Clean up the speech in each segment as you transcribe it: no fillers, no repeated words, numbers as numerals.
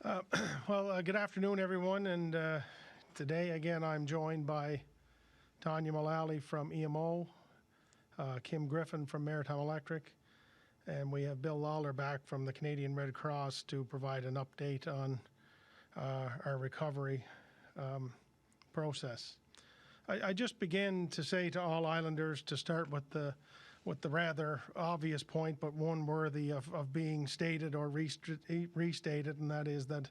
Good afternoon, everyone. And today, again, I'm joined by Tanya Mullally from EMO, Kim Griffin from Maritime Electric, and we have Bill Lawlor back from the Canadian Red Cross to provide an update on our recovery process. I just begin to say to all islanders to start with the rather obvious point, but one worthy of being stated or restated, and that is that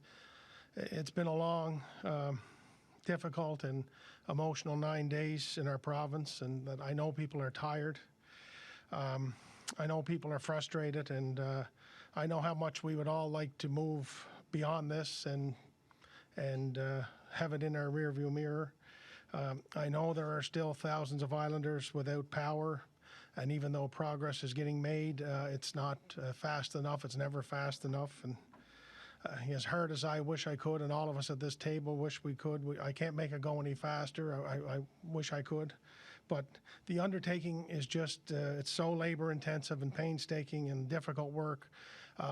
it's been a long, difficult and emotional 9 days in our province, and that I know people are tired. I know people are frustrated, and I know how much we would all like to move beyond this and have it in our rearview mirror. I know there are still thousands of islanders without power. And even though progress is getting made, it's not fast enough. It's never fast enough. And as hard as I wish I could, and all of us at this table wish we could, I can't make it go any faster. I wish I could. But the undertaking is just, it's so labor intensive and painstaking and difficult work.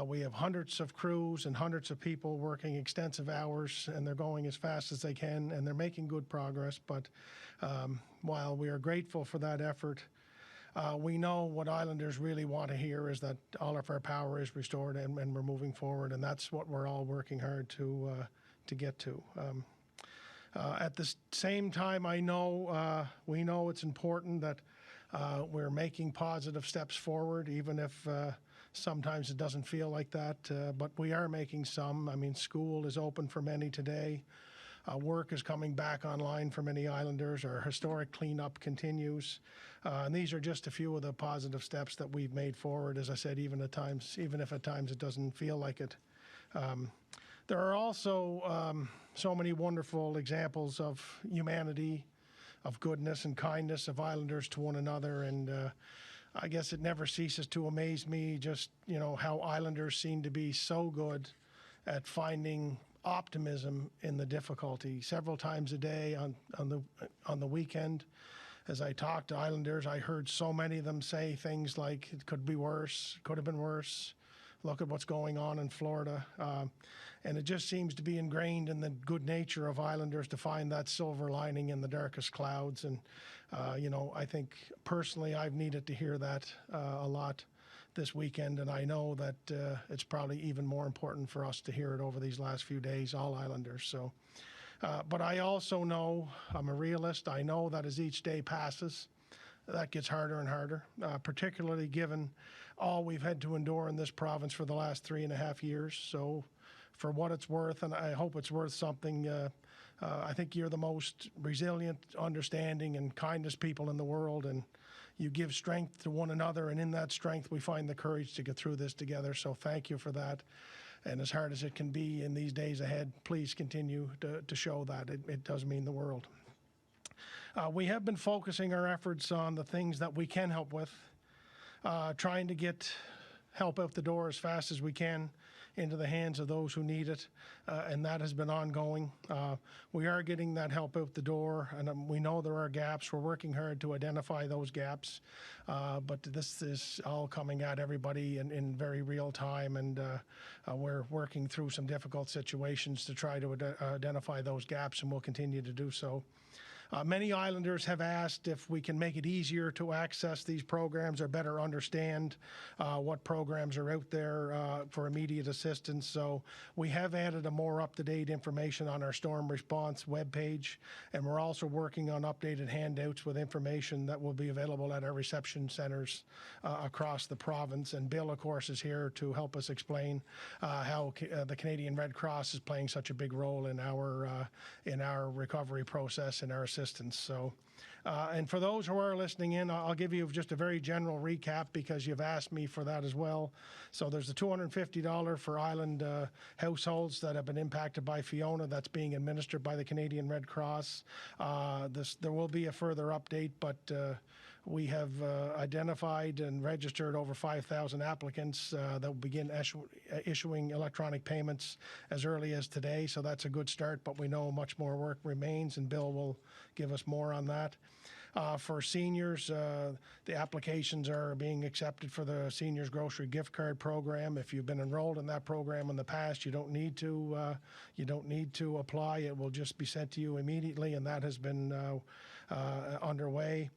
We have hundreds of crews and hundreds of people working extensive hours, and they're going as fast as they can, and they're making good progress. But while we are grateful for that effort, we know what islanders really want to hear is that all of our power is restored and we're moving forward, and that's what we're all working hard to get to. At the same time, we know it's important that we're making positive steps forward, even if sometimes it doesn't feel like that, but we are making some. I mean, school is open for many today. Work is coming back online for many islanders. Our historic cleanup continues. And these are just a few of the positive steps that we've made forward, as I said, even if at times it doesn't feel like it. There are also so many wonderful examples of humanity, of goodness and kindness of islanders to one another. And I guess it never ceases to amaze me just, how islanders seem to be so good at finding optimism in the difficulty. Several times a day on the weekend, as I talked to islanders, I heard so many of them say things like, it could be worse, could have been worse, look at what's going on in Florida. And it just seems to be ingrained in the good nature of islanders to find that silver lining in the darkest clouds. And, I think personally I've needed to hear that a lot this weekend, and I know that it's probably even more important for us to hear it over these last few days, all islanders. So, but I also know, I'm a realist, I know that as each day passes, that gets harder and harder, particularly given all we've had to endure in this province for the last 3.5 years. So for what it's worth, and I hope it's worth something, I think you're the most resilient, understanding, and kindest people in the world, and you give strength to one another, and in that strength we find the courage to get through this together. So thank you for that. And as hard as it can be in these days ahead, please continue to show that. It does mean the world. We have been focusing our efforts on the things that we can help with, trying to get help out the door as fast as we can into the hands of those who need it, and that has been ongoing. We are getting that help out the door, and we know there are gaps. We're working hard to identify those gaps, but this is all coming at everybody in very real time, and we're working through some difficult situations to try to identify those gaps, and we'll continue to do so. Many islanders have asked if we can make it easier to access these programs or better understand what programs are out there for immediate assistance. So we have added a more up-to-date information on our storm response webpage, and we're also working on updated handouts with information that will be available at our reception centers across the province. And Bill, of course, is here to help us explain how the Canadian Red Cross is playing such a big role in our recovery process and our assistance. So, and for those who are listening in, I'll give you just a very general recap because you've asked me for that as well. So there's the $250 for island households that have been impacted by Fiona that's being administered by the Canadian Red Cross. There will be a further update, but we have identified and registered over 5,000 applicants that will begin issuing electronic payments as early as today. So that's a good start, but we know much more work remains, and Bill will give us more on that. For seniors, the applications are being accepted for the Seniors Grocery Gift Card Program. If you've been enrolled in that program in the past, you don't need to apply. It will just be sent to you immediately, and that has been underway.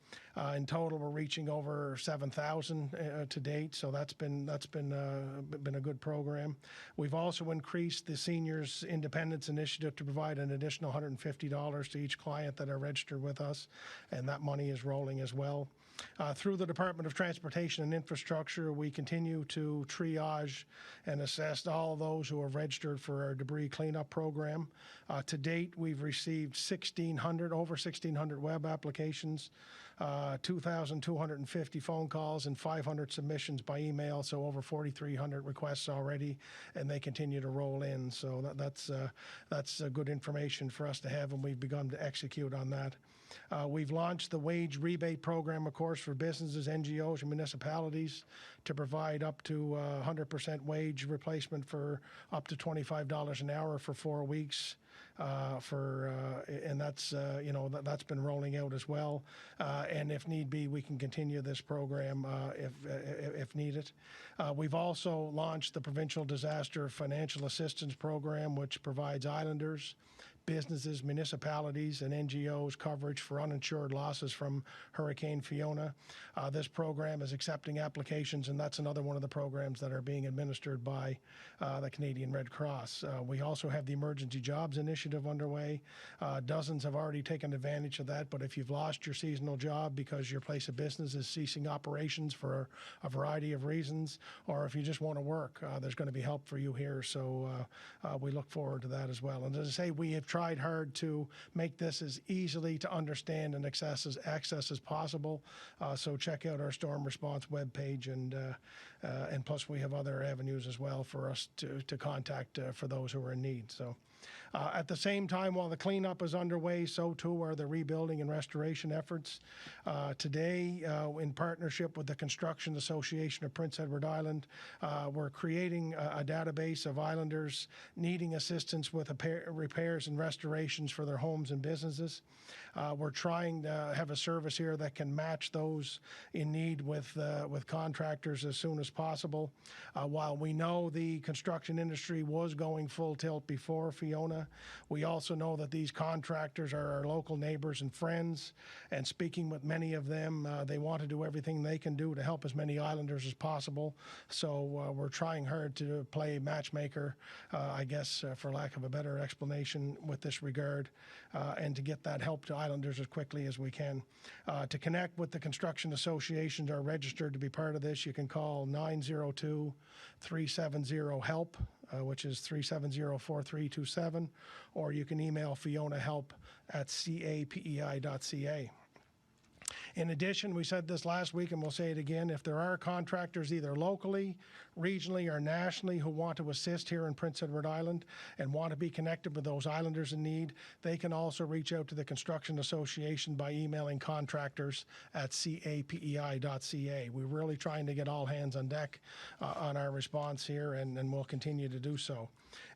In total, we're reaching over 7,000 to date, so that's been a good program. We've also increased the Seniors Independence Initiative to provide an additional $150 to each client that are registered with us, and that money is rolling as well. Through the Department of Transportation and Infrastructure, we continue to triage and assess all those who have registered for our debris cleanup program. To date, we've received over 1,600 web applications, 2,250 phone calls, and 500 submissions by email, so over 4,300 requests already, and they continue to roll in. So that's good information for us to have, and we've begun to execute on that. We've launched the wage rebate program, of course, for businesses, NGOs, and municipalities to provide up to 100% wage replacement for up to $25 an hour for 4 weeks. And that's that's been rolling out as well. And if need be, we can continue this program if needed. We've also launched the Provincial Disaster Financial Assistance Program, which provides islanders, businesses, municipalities, and NGOs coverage for uninsured losses from Hurricane Fiona. This program is accepting applications, and that's another one of the programs that are being administered by the Canadian Red Cross. We also have the Emergency Jobs Initiative underway. Dozens have already taken advantage of that, but if you've lost your seasonal job because your place of business is ceasing operations for a variety of reasons, or if you just want to work, there's going to be help for you here. So we look forward to that as well. And as I say, we have tried hard to make this as easily to understand and access as possible. So check out our storm response webpage, and plus we have other avenues as well for us to contact for those who are in need. So. At the same time, while the cleanup is underway, so too are the rebuilding and restoration efforts. Today, in partnership with the Construction Association of Prince Edward Island, we're creating a database of islanders needing assistance with repairs and restorations for their homes and businesses. We're trying to have a service here that can match those in need with contractors as soon as possible. While we know the construction industry was going full tilt before Fiona, we also know that these contractors are our local neighbors and friends, and speaking with many of them, they want to do everything they can do to help as many islanders as possible. So we're trying hard to play matchmaker, I guess, for lack of a better explanation with this regard, and to get that help to islanders as quickly as we can. To connect with the construction associations are registered to be part of this, you can call 902-370-HELP, which is 370-4327, or you can email FionaHelp@capei.ca. In addition, we said this last week and we'll say it again, if there are contractors either locally, regionally, or nationally who want to assist here in Prince Edward Island and want to be connected with those islanders in need, they can also reach out to the Construction Association by emailing contractors@capei.ca. We're really trying to get all hands on deck on our response here, and we'll continue to do so.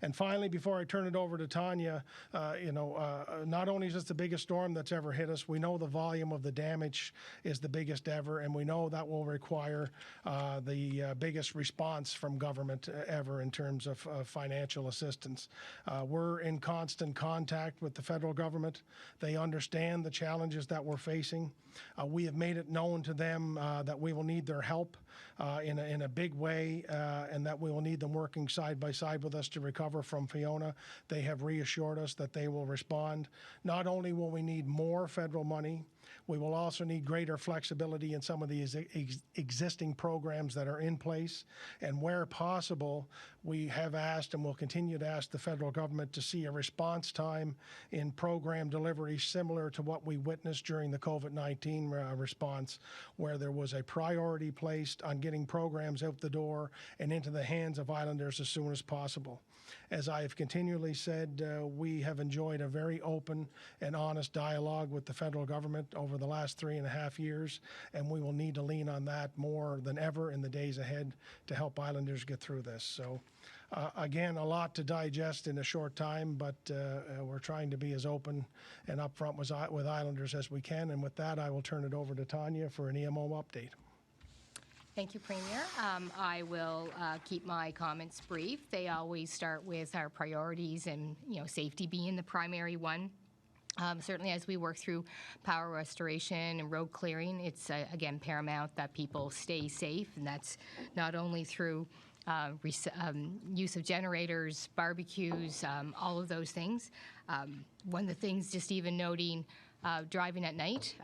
And finally, before I turn it over to Tanya, not only is this the biggest storm that's ever hit us, we know the volume of the damage is the biggest ever, and we know that will require the biggest response from government ever in terms of financial assistance. We're in constant contact with the federal government. They understand the challenges that we're facing. We have made it known to them that we will need their help in a big way, and that we will need them working side by side with us to recover from Fiona. They have reassured us that they will respond. Not only will we need more federal money, we will also need greater flexibility in some of these existing programs that are in place. And where possible, we have asked and will continue to ask the federal government to see a response time in program delivery similar to what we witnessed during the COVID-19 response, where there was a priority placed on getting programs out the door and into the hands of islanders as soon as possible. As I have continually said, we have enjoyed a very open and honest dialogue with the federal government over the last 3.5 years, and we will need to lean on that more than ever in the days ahead to help islanders get through this. So Again, a lot to digest in a short time, but we're trying to be as open and upfront with Islanders as we can. And with that, I will turn it over to Tanya for an EMO update. Thank you, Premier. I will keep my comments brief. They always start with our priorities and, safety being the primary one. Certainly as we work through power restoration and road clearing, it's, again, paramount that people stay safe, and that's not only through use of generators, barbecues, all of those things. One of the things, just even noting, driving at night,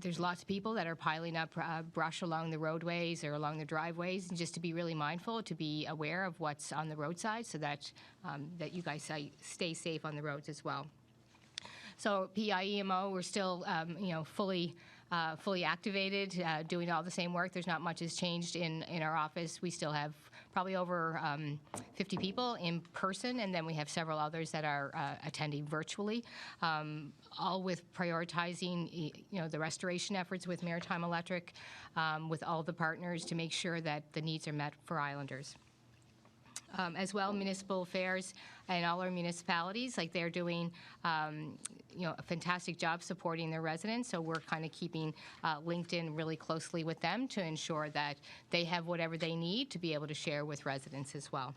there's lots of people that are piling up brush along the roadways or along the driveways, and just to be really mindful, to be aware of what's on the roadside, so that that you guys stay safe on the roads as well. So P.E.I. EMO, we're still fully activated, doing all the same work. There's not much has changed in our office. We still have probably over 50 people in person, and then we have several others that are attending virtually, all with prioritizing the restoration efforts with Maritime Electric, with all the partners to make sure that the needs are met for Islanders. As well, municipal affairs and all our municipalities, like they're doing, a fantastic job supporting their residents. So we're kind of keeping linked in really closely with them to ensure that they have whatever they need to be able to share with residents as well.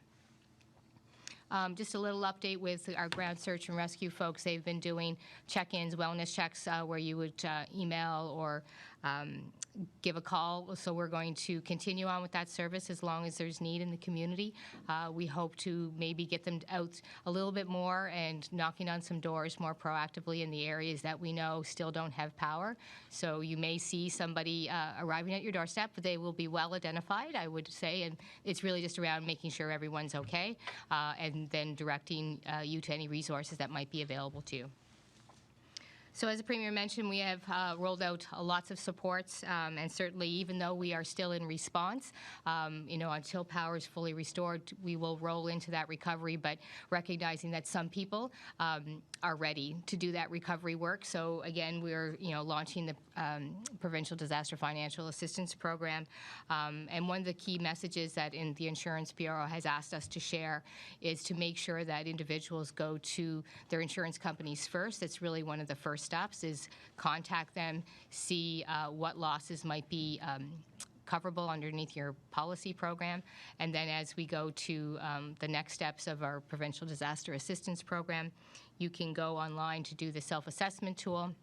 Just a little update with our ground search and rescue folks. They've been doing check-ins, wellness checks, where you would email or give a call. So we're going to continue on with that service as long as there's need in the community. We hope to maybe get them out a little bit more and knocking on some doors more proactively in the areas that we know still don't have power. So you may see somebody arriving at your doorstep, but they will be well identified, I would say, and it's really just around making sure everyone's okay, and then directing you to any resources that might be available to you. So as the Premier mentioned, we have rolled out lots of supports, and certainly even though we are still in response, until power is fully restored, we will roll into that recovery, but recognizing that some people are ready to do that recovery work. So again, we're launching the Provincial Disaster Financial Assistance Program, and one of the key messages that the Insurance Bureau has asked us to share is to make sure that individuals go to their insurance companies first. That's really one of the first steps, is contact them, see what losses might be coverable underneath your policy program, and then as we go to the next steps of our Provincial Disaster Assistance Program, you can go online to do the self-assessment tool.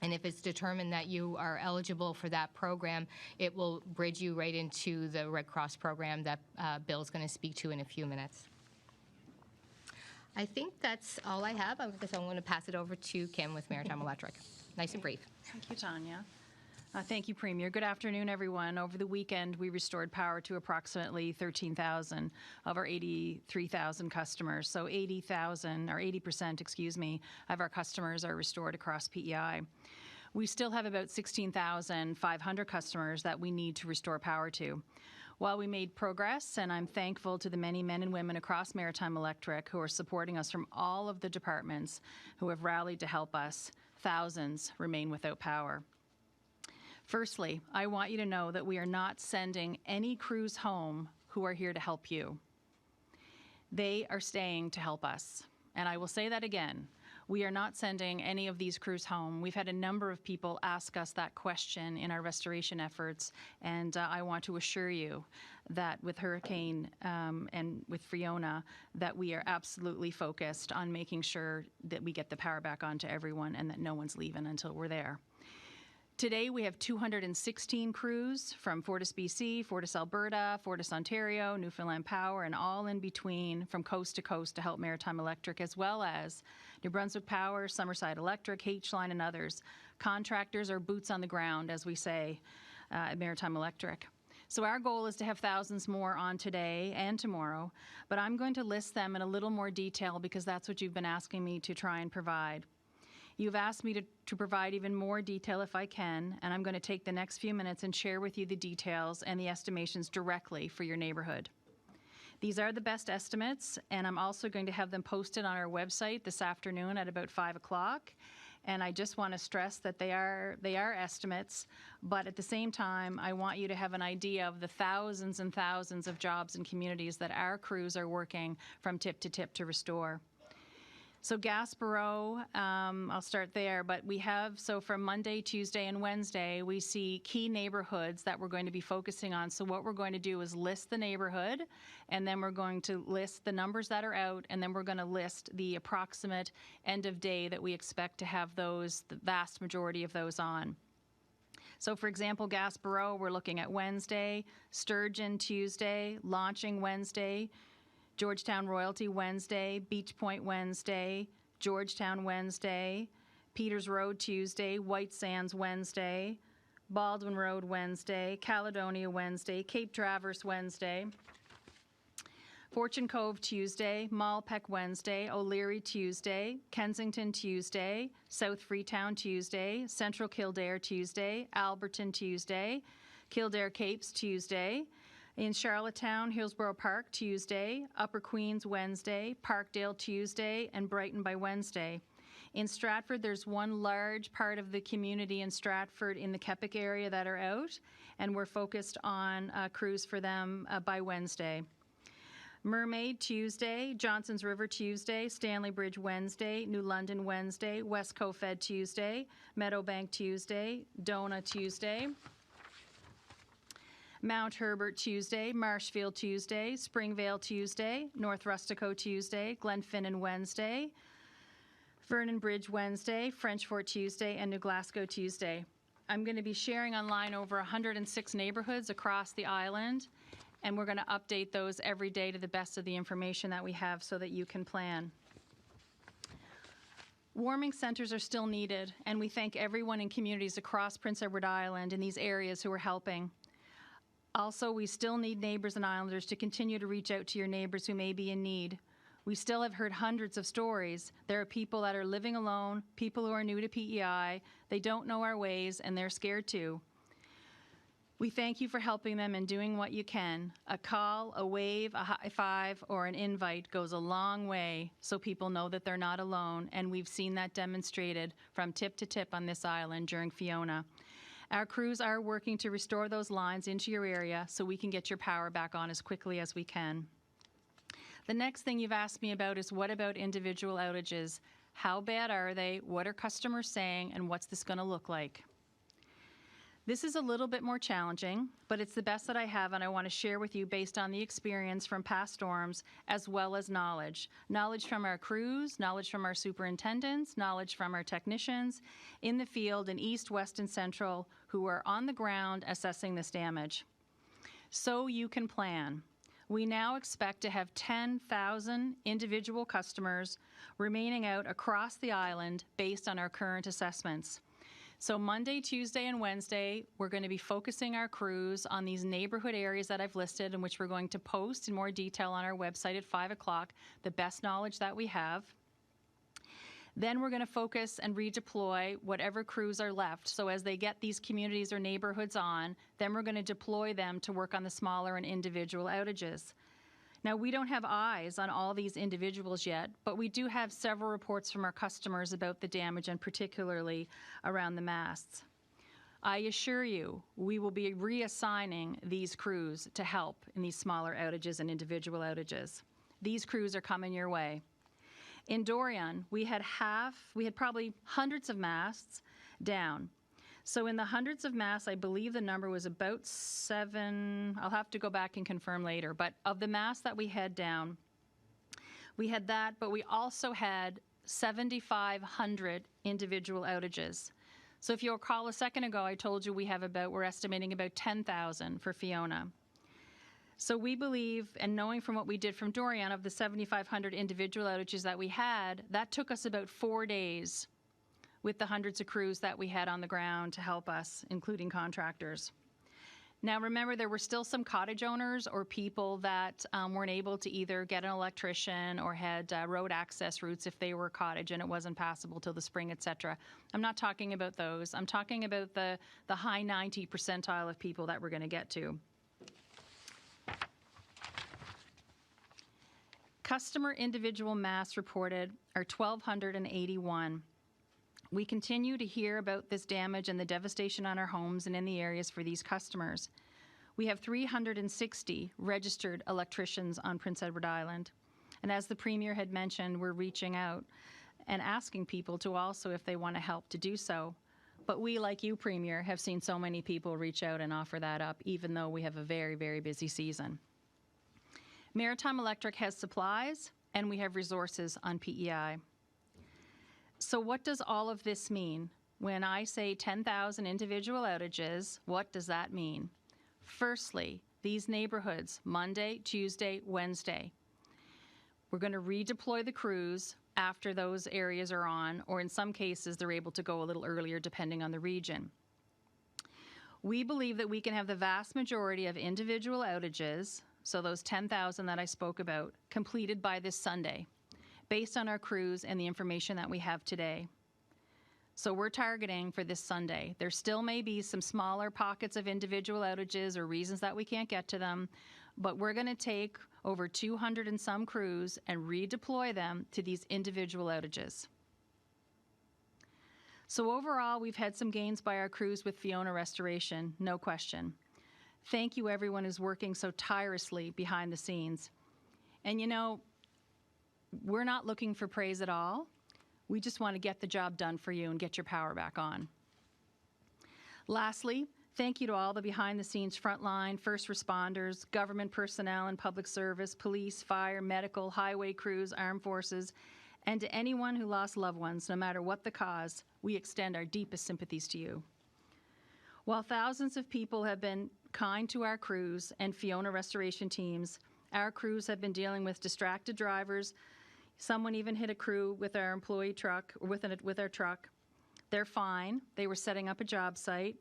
And if it's determined that you are eligible for that program, it will bridge you right into the Red Cross program that Bill's going to speak to in a few minutes. I think that's all I have. I guess I'm going to pass it over to Kim with Maritime Electric. Nice and brief. Thank you, Tanya. Thank you, Premier. Good afternoon, everyone. Over the weekend, we restored power to approximately 13,000 of our 83,000 customers. So 80,000, or 80%, excuse me, of our customers are restored across P.E.I. We still have about 16,500 customers that we need to restore power to. While we made progress, and I'm thankful to the many men and women across Maritime Electric who are supporting us from all of the departments who have rallied to help us, thousands remain without power. Firstly, I want you to know that we are not sending any crews home who are here to help you. They are staying to help us. And I will say that again. We are not sending any of these crews home. We've had a number of people ask us that question in our restoration efforts, and I want to assure you that with Hurricane and with Fiona, that we are absolutely focused on making sure that we get the power back on to everyone and that no one's leaving until we're there. Today, we have 216 crews from Fortis BC, Fortis Alberta, Fortis Ontario, Newfoundland Power, and all in between from coast to coast to help Maritime Electric, as well as New Brunswick Power, Summerside Electric, H-Line, and others. Contractors are boots on the ground, as we say at Maritime Electric. So our goal is to have thousands more on today and tomorrow, but I'm going to list them in a little more detail because that's what you've been asking me to try and provide. You've asked me to provide even more detail if I can, and I'm going to take the next few minutes and share with you the details and the estimations directly for your neighborhood. These are the best estimates, and I'm also going to have them posted on our website this afternoon at about 5 o'clock. And I just want to stress that they are estimates, but at the same time, I want you to have an idea of the thousands and thousands of jobs and communities that our crews are working from tip to tip to restore. So Gaspereau, I'll start there, but we have, so from Monday, Tuesday, and Wednesday, we see key neighborhoods that we're going to be focusing on. So what we're going to do is list the neighborhood, and then we're going to list the numbers that are out, and then we're going to list the approximate end of day that we expect to have those, the vast majority of those on. So for example, Gaspereau, we're looking at Wednesday, Sturgeon Tuesday, Launching Wednesday, Georgetown Royalty Wednesday, Beach Point Wednesday, Georgetown Wednesday, Peters Road Tuesday, White Sands Wednesday, Baldwin Road Wednesday, Caledonia Wednesday, Cape Traverse Wednesday, Fortune Cove Tuesday, Malpeque Wednesday, O'Leary Tuesday, Kensington Tuesday, South Freetown Tuesday, Central Kildare Tuesday, Alberton Tuesday, Kildare Capes Tuesday, in Charlottetown, Hillsborough Park Tuesday, Upper Queens Wednesday, Parkdale Tuesday, and Brighton by Wednesday. In Stratford, there's one large part of the community in Stratford in the Keppoch area that are out, and we're focused on crews for them by Wednesday. Mermaid Tuesday, Johnson's River Tuesday, Stanley Bridge Wednesday, New London Wednesday, West Cofed Tuesday, Meadowbank Tuesday, Dona Tuesday, Mount Herbert Tuesday, Marshfield Tuesday, Springvale Tuesday, North Rustico Tuesday, Glenfinnan Wednesday, Vernon Bridge Wednesday, French Fort Tuesday, and New Glasgow Tuesday. I'm going to be sharing online over 106 neighborhoods across the island, and we're going to update those every day to the best of the information that we have so that you can plan. Warming centers are still needed, and we thank everyone in communities across Prince Edward Island in these areas who are helping. Also, we still need neighbors and islanders to continue to reach out to your neighbors who may be in need. We still have heard hundreds of stories. There are people that are living alone, people who are new to P.E.I., they don't know our ways, and they're scared too. We thank you for helping them and doing what you can. A call, a wave, a high five, or an invite goes a long way so people know that they're not alone, and we've seen that demonstrated from tip to tip on this island during Fiona. Our crews are working to restore those lines into your area so we can get your power back on as quickly as we can. The next thing you've asked me about is, what about individual outages? How bad are they? What are customers saying? And what's this going to look like? This is a little bit more challenging, but it's the best that I have, and I want to share with you based on the experience from past storms as well as knowledge. Knowledge from our crews, knowledge from our superintendents, knowledge from our technicians in the field in East, West, and Central who are on the ground assessing this damage. So you can plan. We now expect to have 10,000 individual customers remaining out across the island based on our current assessments. So Monday, Tuesday, and Wednesday, we're going to be focusing our crews on these neighborhood areas that I've listed, and which we're going to post in more detail on our website at 5 o'clock, the best knowledge that we have. Then we're going to focus and redeploy whatever crews are left. So as they get these communities or neighborhoods on, then we're going to deploy them to work on the smaller and individual outages. Now, we don't have eyes on all these individuals yet, but we do have several reports from our customers about the damage, and particularly around the masts. I assure you, we will be reassigning these crews to help in these smaller outages and individual outages. These crews are coming your way. In Dorian, we had probably hundreds of masts down. So in the hundreds of masts, I believe the number was about 7. I'll have to go back and confirm later. But of the masts that we had down, we had that, but we also had 7,500 individual outages. So if you'll recall a second ago, I told you we're estimating about 10,000 for Fiona. So we believe, and knowing from what we did from Dorian, of the 7,500 individual outages that we had, that took us about 4 days with the hundreds of crews that we had on the ground to help us, including contractors. Now remember, there were still some cottage owners or people that weren't able to either get an electrician or had road access routes if they were a cottage and it wasn't passable till the spring, etc. I'm not talking about those. I'm talking about the high 90 percentile of people that we're going to get to. Customer individual masts reported are 1,281. We continue to hear about this damage and the devastation on our homes and in the areas for these customers. We have 360 registered electricians on Prince Edward Island. And as the Premier had mentioned, we're reaching out and asking people to also, if they want to help, to do so. But we, like you, Premier, have seen so many people reach out and offer that up, even though we have a very, very busy season. Maritime Electric has supplies, and we have resources on P.E.I. So what does all of this mean? When I say 10,000 individual outages, what does that mean? Firstly, these neighborhoods, Monday, Tuesday, Wednesday, we're going to redeploy the crews after those areas are on, or in some cases, they're able to go a little earlier depending on the region. We believe that we can have the vast majority of individual outages, so those 10,000 that I spoke about, completed by this Sunday, based on our crews and the information that we have today. So we're targeting for this Sunday. There still may be some smaller pockets of individual outages or reasons that we can't get to them, but we're going to take over 200 and some crews and redeploy them to these individual outages. So overall, we've had some gains by our crews with Fiona restoration, no question. Thank you everyone who's working so tirelessly behind the scenes. And you know, we're not looking for praise at all. We just want to get the job done for you and get your power back on. Lastly, thank you to all the behind-the-scenes frontline, first responders, government personnel and public service, police, fire, medical, highway crews, armed forces, and to anyone who lost loved ones, no matter what the cause, we extend our deepest sympathies to you. While thousands of people have been kind to our crews and Fiona restoration teams, our crews have been dealing with distracted drivers. Someone even hit a crew with our employee truck, with our truck. They're fine. They were setting up a job site.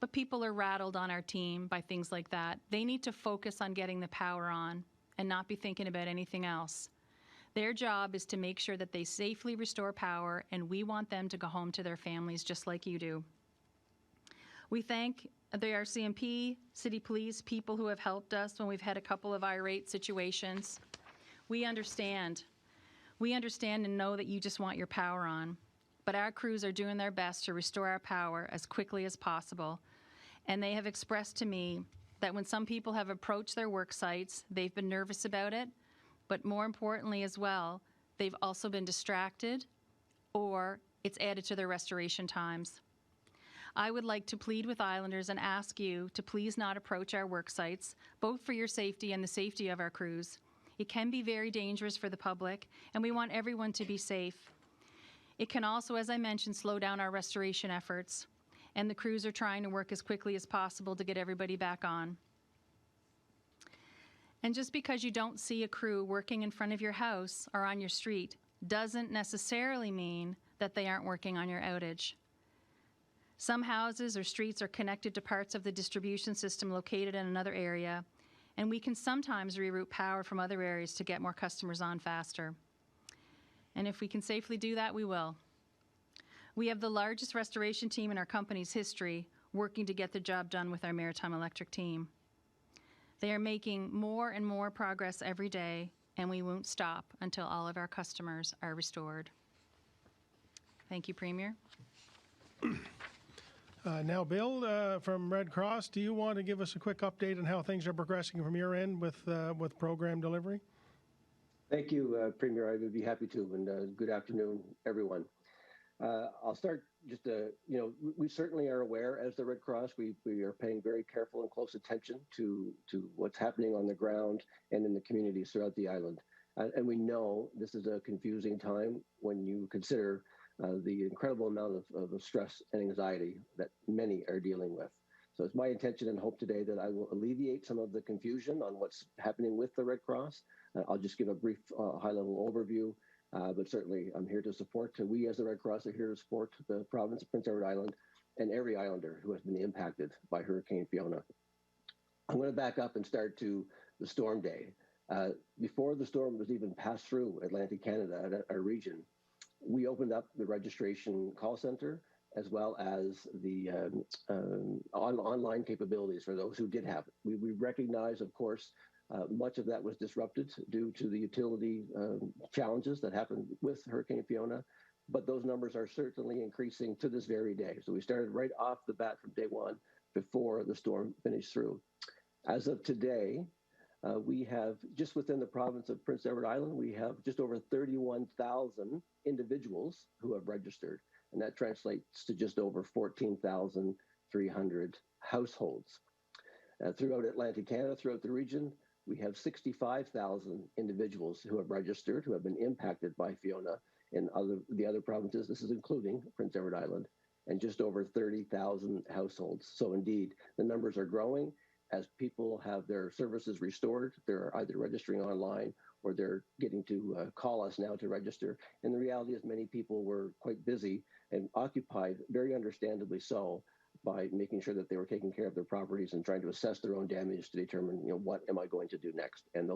But people are rattled on our team by things like that. They need to focus on getting the power on and not be thinking about anything else. Their job is to make sure that they safely restore power, and we want them to go home to their families just like you do. We thank the RCMP, City Police, people who have helped us when we've had a couple of irate situations. We understand. We understand and know that you just want your power on. But our crews are doing their best to restore our power as quickly as possible. And they have expressed to me that when some people have approached their work sites, they've been nervous about it, but more importantly as well, they've also been distracted or it's added to their restoration times. I would like to plead with Islanders and ask you to please not approach our work sites, both for your safety and the safety of our crews. It can be very dangerous for the public, and we want everyone to be safe. It can also, as I mentioned, slow down our restoration efforts, and the crews are trying to work as quickly as possible to get everybody back on. And just because you don't see a crew working in front of your house or on your street doesn't necessarily mean that they aren't working on your outage. Some houses or streets are connected to parts of the distribution system located in another area, and we can sometimes reroute power from other areas to get more customers on faster. And if we can safely do that, we will. We have the largest restoration team in our company's history working to get the job done with our Maritime Electric team. They are making more and more progress every day, and we won't stop until all of our customers are restored. Thank you, Premier. Now, Bill, from Red Cross, do you want to give us a quick update on how things are progressing from your end with program delivery? Thank you, Premier. I would be happy to, and good afternoon, everyone. I'll start just, we certainly are aware as the Red Cross, we are paying very careful and close attention to what's happening on the ground and in the communities throughout the island. And we know this is a confusing time when you consider the incredible amount of stress and anxiety that many are dealing with. So it's my intention and hope today that I will alleviate some of the confusion on what's happening with the Red Cross. I'll just give a brief high-level overview, but certainly I'm here to support. We as the Red Cross are here to support the province of Prince Edward Island and every islander who has been impacted by Hurricane Fiona. I'm going to back up and start to the storm day. Before the storm was even passed through Atlantic Canada, our region, we opened up the registration call center as well as the online capabilities for those who did have it. We recognize, of course, much of that was disrupted due to the utility challenges that happened with Hurricane Fiona. but those numbers are certainly increasing to this very day. So we started right off the bat from day one before the storm finished through. As of today, we have, just within the province of Prince Edward Island, we have just over 31,000 individuals who have registered, and that translates to just over 14,300 households. Throughout Atlantic Canada, throughout the region, we have 65,000 individuals who have registered, who have been impacted by Fiona. In the other provinces, this is including Prince Edward Island, and just over 30,000 households. So indeed, the numbers are growing. As people have their services restored, they're either registering online or they're getting to call us now to register. And the reality is many people were quite busy and occupied, very understandably so, by making sure that they were taking care of their properties and trying to assess their own damage to determine, what am I going to do next? And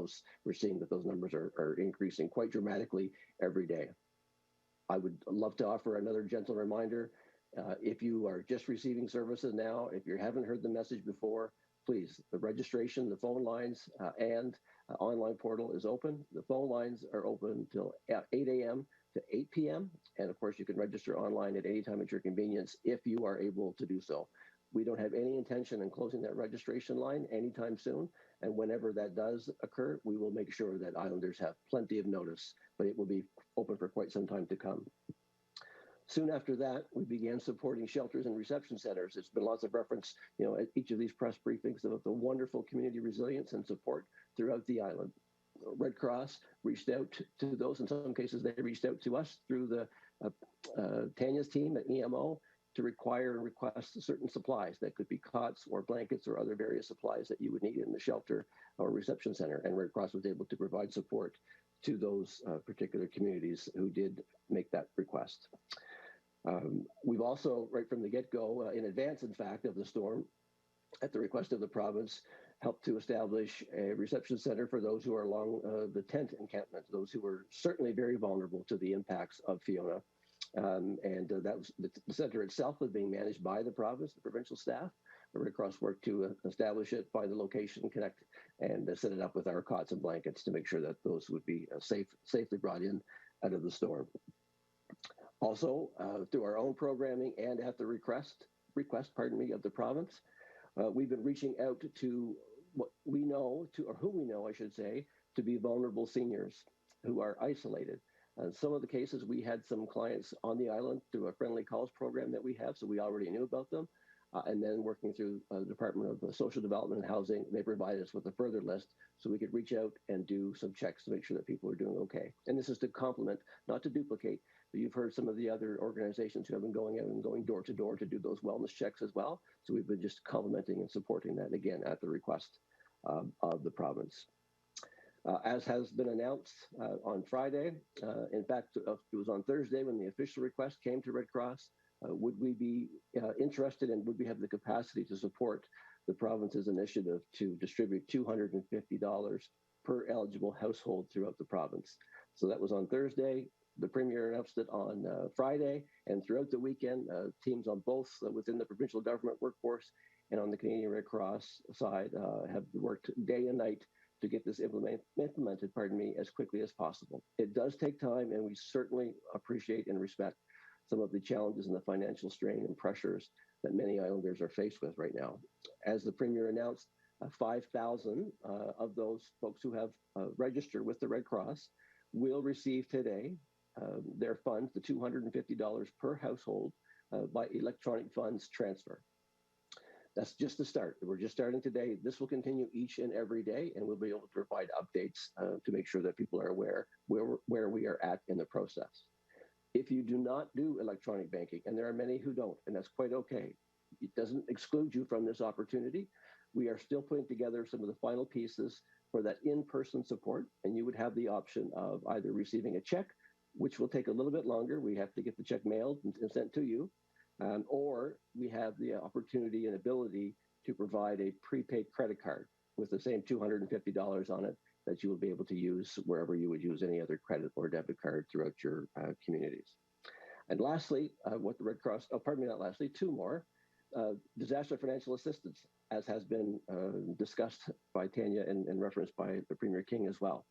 we're seeing that those numbers are increasing quite dramatically every day. I would love to offer another gentle reminder. If you are just receiving services now, if you haven't heard the message before, please, the registration, the phone lines, and online portal is open. The phone lines are open till 8 a.m. to 8 p.m. And of course, you can register online at any time at your convenience if you are able to do so. We don't have any intention in closing that registration line anytime soon. And whenever that does occur, we will make sure that Islanders have plenty of notice, but it will be open for quite some time to come. Soon after that, we began supporting shelters and reception centers. It's been lots of reference, at each of these press briefings about the wonderful community resilience and support throughout the island. Red Cross reached out to those. In some cases, they reached out to us through the Tanya's team at EMO to require and request certain supplies that could be cots or blankets or other various supplies that you would need in the shelter or reception center. And Red Cross was able to provide support to those particular communities who did make that request. We've also, right from the get-go, in advance, in fact, of the storm, at the request of the province, helped to establish a reception center for those who are along the tent encampment, those who were certainly very vulnerable to the impacts of Fiona. That was the center itself was being managed by the province, the provincial staff. The Red Cross worked to establish it, find the location, connect, and set it up with our cots and blankets to make sure that those would be safely brought in out of the storm. Also, through our own programming and at the request, of the province, we've been reaching out to what we know, or who we know, I should say, to be vulnerable seniors who are isolated. Some of the cases, we had some clients on the island through a friendly calls program that we have, so we already knew about them. And then working through the Department of Social Development and Housing, they provided us with a further list so we could reach out and do some checks to make sure that people are doing okay. And this is to complement, not to duplicate. But you've heard some of the other organizations who have been going out and going door to door to do those wellness checks as well. So we've been just complementing and supporting that, again, at the request of the province. As has been announced on Friday, in fact, it was on Thursday when the official request came to Red Cross, would we be interested and would we have the capacity to support the province's initiative to distribute $250 per eligible household throughout the province? So that was on Thursday. The Premier announced it on Friday, and throughout the weekend, teams on both within the provincial government workforce and on the Canadian Red Cross side have worked day and night to get this implemented, as quickly as possible. It does take time, and we certainly appreciate and respect some of the challenges and the financial strain and pressures that many Islanders are faced with right now. As the Premier announced, 5,000 of those folks who have registered with the Red Cross will receive today their funds, the $250 per household, by electronic funds transfer. That's just the start. We're just starting today. This will continue each and every day, and we'll be able to provide updates to make sure that people are aware where we are at in the process. If you do not do electronic banking, and there are many who don't, and that's quite okay, it doesn't exclude you from this opportunity. We are still putting together some of the final pieces for that in-person support, and you would have the option of either receiving a check, which will take a little bit longer. We have to get the check mailed and sent to you, or we have the opportunity and ability to provide a prepaid credit card with the same $250 on it that you will be able to use wherever you would use any other credit or debit card throughout your communities. And lastly, what the Red Cross, not lastly, two more, disaster financial assistance, as has been discussed by Tanya and referenced by the Premier King as well.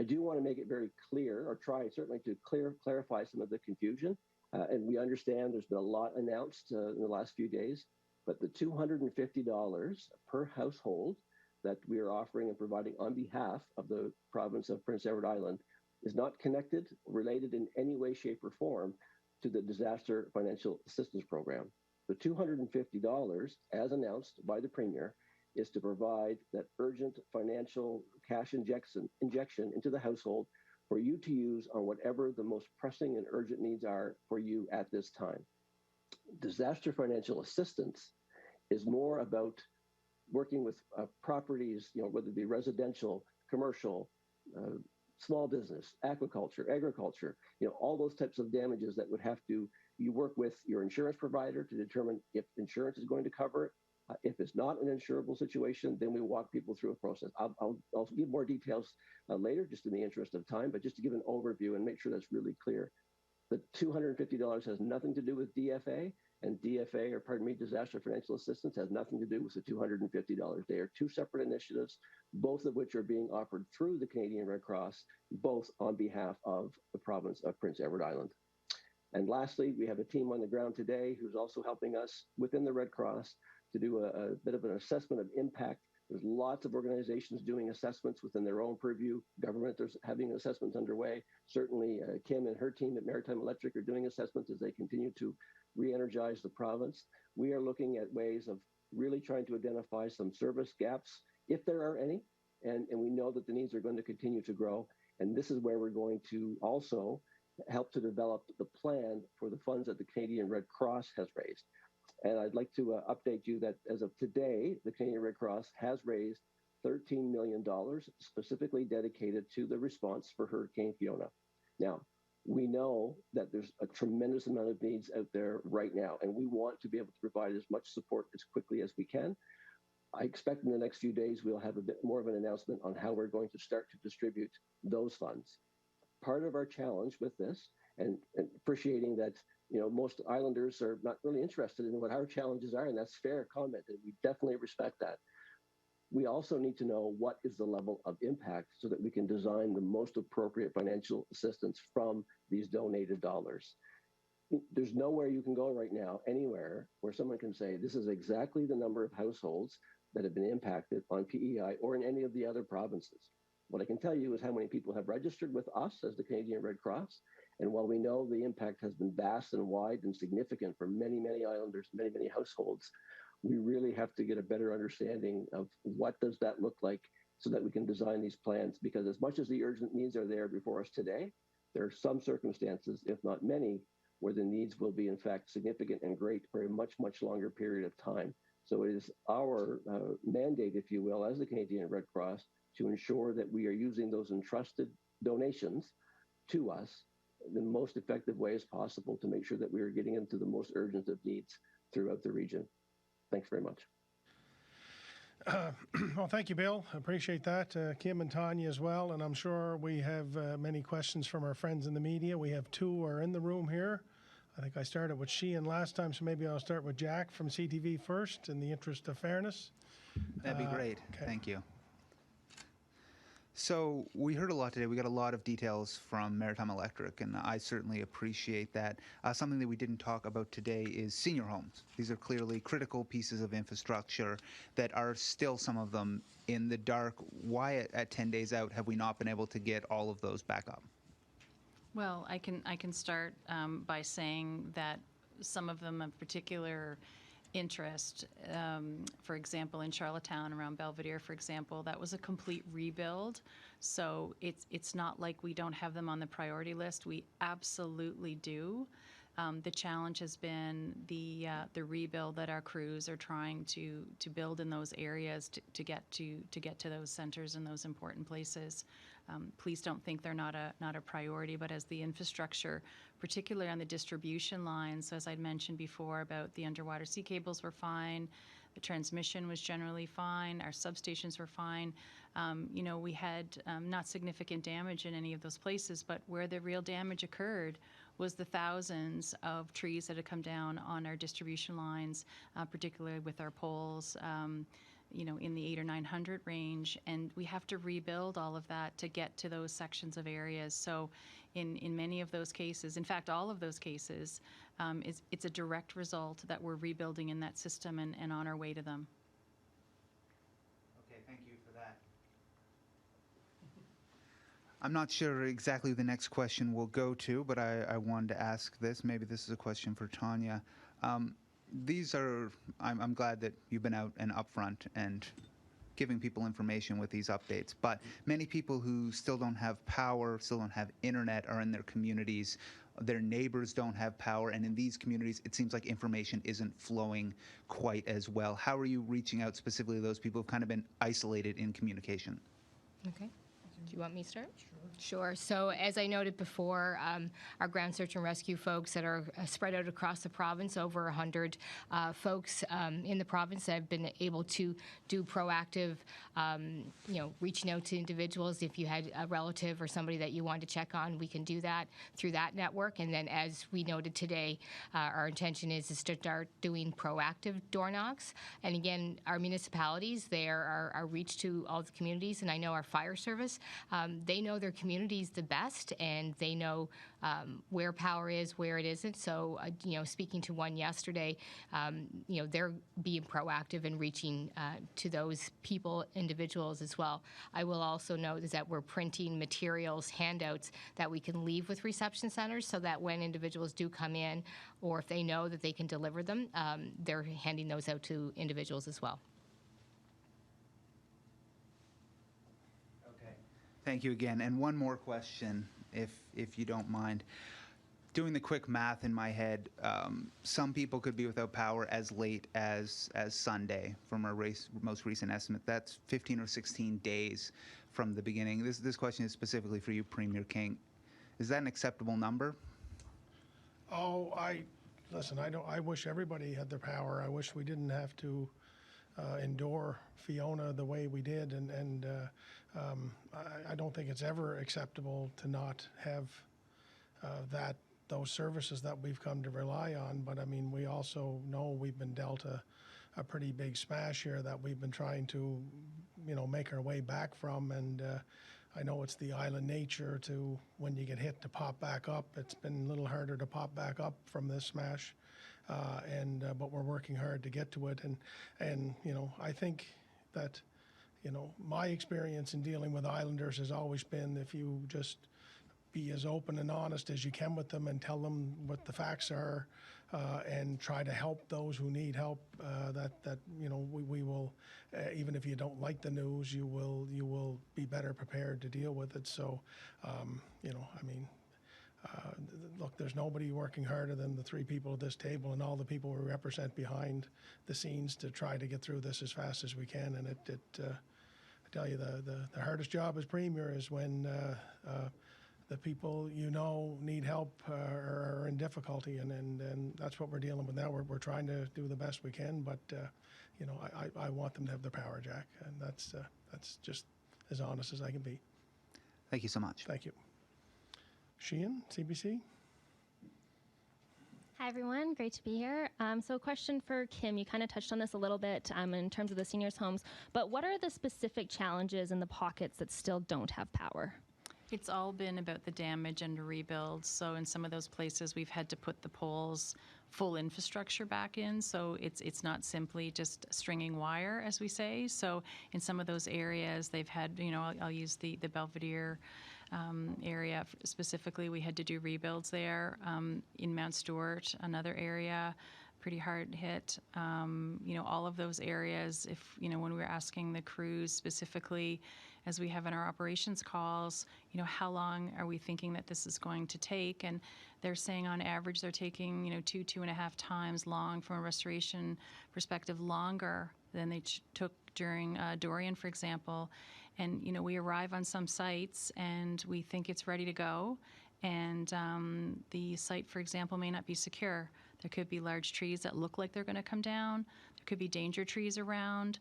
I do want to make it very clear, or try certainly to clarify some of the confusion. And we understand there's been a lot announced in the last few days, but the $250 per household that we are offering and providing on behalf of the province of Prince Edward Island is not connected, related in any way, shape, or form to the Disaster Financial Assistance Program. The $250, as announced by the Premier, is to provide that urgent financial cash injection into the household for you to use on whatever the most pressing and urgent needs are for you at this time. Disaster financial assistance is more about working with properties, whether it be residential, commercial, small business, aquaculture, agriculture, all those types of damages that would have to, you work with your insurance provider to determine if insurance is going to cover it. If it's not an insurable situation, then we walk people through a process. I'll give more details later, just in the interest of time, but just to give an overview and make sure that's really clear. The $250 has nothing to do with DFA, and DFA, or pardon me, Disaster Financial Assistance, has nothing to do with the $250. They are two separate initiatives, both of which are being offered through the Canadian Red Cross, both on behalf of the province of Prince Edward Island. And lastly, we have a team on the ground today who's also helping us within the Red Cross to do a bit of an assessment of impact. There's lots of organizations doing assessments within their own purview. Government is having assessments underway. Certainly, Kim and her team at Maritime Electric are doing assessments as they continue to re-energize the province. We are looking at ways of really trying to identify some service gaps, if there are any, and we know that the needs are going to continue to grow. And this is where we're going to also help to develop the plan for the funds that the Canadian Red Cross has raised. And I'd like to update you that as of today, the Canadian Red Cross has raised $13 million specifically dedicated to the response for Hurricane Fiona. Now, we know that there's a tremendous amount of needs out there right now, and we want to be able to provide as much support as quickly as we can. I expect in the next few days, we'll have a bit more of an announcement on how we're going to start to distribute those funds. Part of our challenge with this, and appreciating that most islanders are not really interested in what our challenges are, and that's fair comment, and we definitely respect that. We also need to know what is the level of impact so that we can design the most appropriate financial assistance from these donated dollars. There's nowhere you can go right now, anywhere, where someone can say, this is exactly the number of households that have been impacted on P.E.I. or in any of the other provinces. What I can tell you is how many people have registered with us as the Canadian Red Cross. And while we know the impact has been vast and wide and significant for many, many islanders, many, many households, we really have to get a better understanding of what does that look like so that we can design these plans. Because as much as the urgent needs are there before us today, there are some circumstances, if not many, where the needs will be in fact significant and great for a much, much longer period of time. So it is our mandate, if you will, as the Canadian Red Cross, to ensure that we are using those entrusted donations to us in the most effective way as possible to make sure that we are getting into the most urgent of needs throughout the region. Thanks very much. Well, thank you, Bill. I appreciate that. Kim and Tanya as well. And I'm sure we have many questions from our friends in the media. We have two who are in the room here. I think I started with Sheehan last time, so maybe I'll start with Jack from CTV first in the interest of fairness. That'd be great. Okay. Thank you. So we heard a lot today. We got a lot of details from Maritime Electric, and I certainly appreciate that. Something that we didn't talk about today is senior homes. These are clearly critical pieces of infrastructure that are still, some of them, in the dark. Why at 10 days out have we not been able to get all of those back up? Well, I can start by saying that some of them of particular interest, for example, in Charlottetown around Belvedere, for example, that was a complete rebuild. So it's not like we don't have them on the priority list. We absolutely do. The challenge has been the rebuild that our crews are trying to build in those areas to get to those centers and those important places. Please don't think they're not a priority, but as the infrastructure, particularly on the distribution lines, so as I'd mentioned before about the underwater sea cables were fine, the transmission was generally fine, our substations were fine. We had not significant damage in any of those places, but where the real damage occurred was the thousands of trees that had come down on our distribution lines, particularly with our poles. in the 800 or 900 range, and we have to rebuild all of that to get to those sections of areas. So in many of those cases, in fact, all of those cases, it's a direct result that we're rebuilding in that system and on our way to them. Okay, thank you for that. I'm not sure exactly who the next question will go to, but I wanted to ask this. Maybe this is a question for Tanya. I'm glad that you've been out and upfront and giving people information with these updates, but many people who still don't have power, still don't have internet, are in their communities. Their neighbors don't have power, and in these communities, it seems like information isn't flowing quite as well. How are you reaching out specifically to those people who've kind of been isolated in communication? Okay. Do you want me to start? Sure. So as I noted before, our ground search and rescue folks that are spread out across the province, over 100 folks in the province that have been able to do proactive, reaching out to individuals. If you had a relative or somebody that you wanted to check on, we can do that through that network. And then as we noted today, our intention is to start doing proactive door knocks. And again, our municipalities, they are our reach to all the communities, and I know our fire service, they know their communities the best, and they know where power is, where it isn't. So, speaking to one yesterday, they're being proactive in reaching to those people, individuals as well. I will also note is that we're printing materials, handouts that we can leave with reception centers so that when individuals do come in, or if they know that they can deliver them, they're handing those out to individuals as well. Thank you again. And one more question, if you don't mind. Doing the quick math in my head, some people could be without power as late as Sunday from our most recent estimate. That's 15 or 16 days from the beginning. This question is specifically for you, Premier King. Is that an acceptable number? Oh, I wish everybody had their power. I wish we didn't have to endure Fiona the way we did, and I don't think it's ever acceptable to not have those services that we've come to rely on. But I mean, we also know we've been dealt a pretty big smash here that we've been trying to, make our way back from. And I know it's the island nature to, when you get hit, to pop back up. It's been a little harder to pop back up from this smash. But we're working hard to get to it. And I think that, my experience in dealing with islanders has always been, if you just be as open and honest as you can with them and tell them what the facts are, and try to help those who need help, we will, even if you don't like the news, you will be better prepared to deal with it. So, look, there's nobody working harder than the three people at this table and all the people we represent behind the scenes to try to get through this as fast as we can. And I tell you, the hardest job as Premier is when the people need help are in difficulty, and that's what we're dealing with now. We're trying to do the best we can, but I want them to have their power, Jack, and that's just as honest as I can be. Thank you so much. Thank you. Sheehan, CBC. Hi, everyone. Great to be here. So a question for Kim. You kind of touched on this a little bit in terms of the seniors' homes, but what are the specific challenges in the pockets that still don't have power? It's all been about the damage and rebuild. So in some of those places, we've had to put the poles, full infrastructure back in. So it's not simply just stringing wire, as we say. So in some of those areas, they've had, I'll use the Belvedere area specifically. We had to do rebuilds there. In Mount Stewart, another area, pretty hard hit. All of those areas, when we were asking the crews specifically, as we have in our operations calls, how long are we thinking that this is going to take? And they're saying on average they're taking, 2.5 times long from a restoration perspective, longer than they took during Dorian, for example. And, we arrive on some sites and we think it's ready to go. And the site, for example, may not be secure. There could be large trees that look like they're going to come down. There could be danger trees around.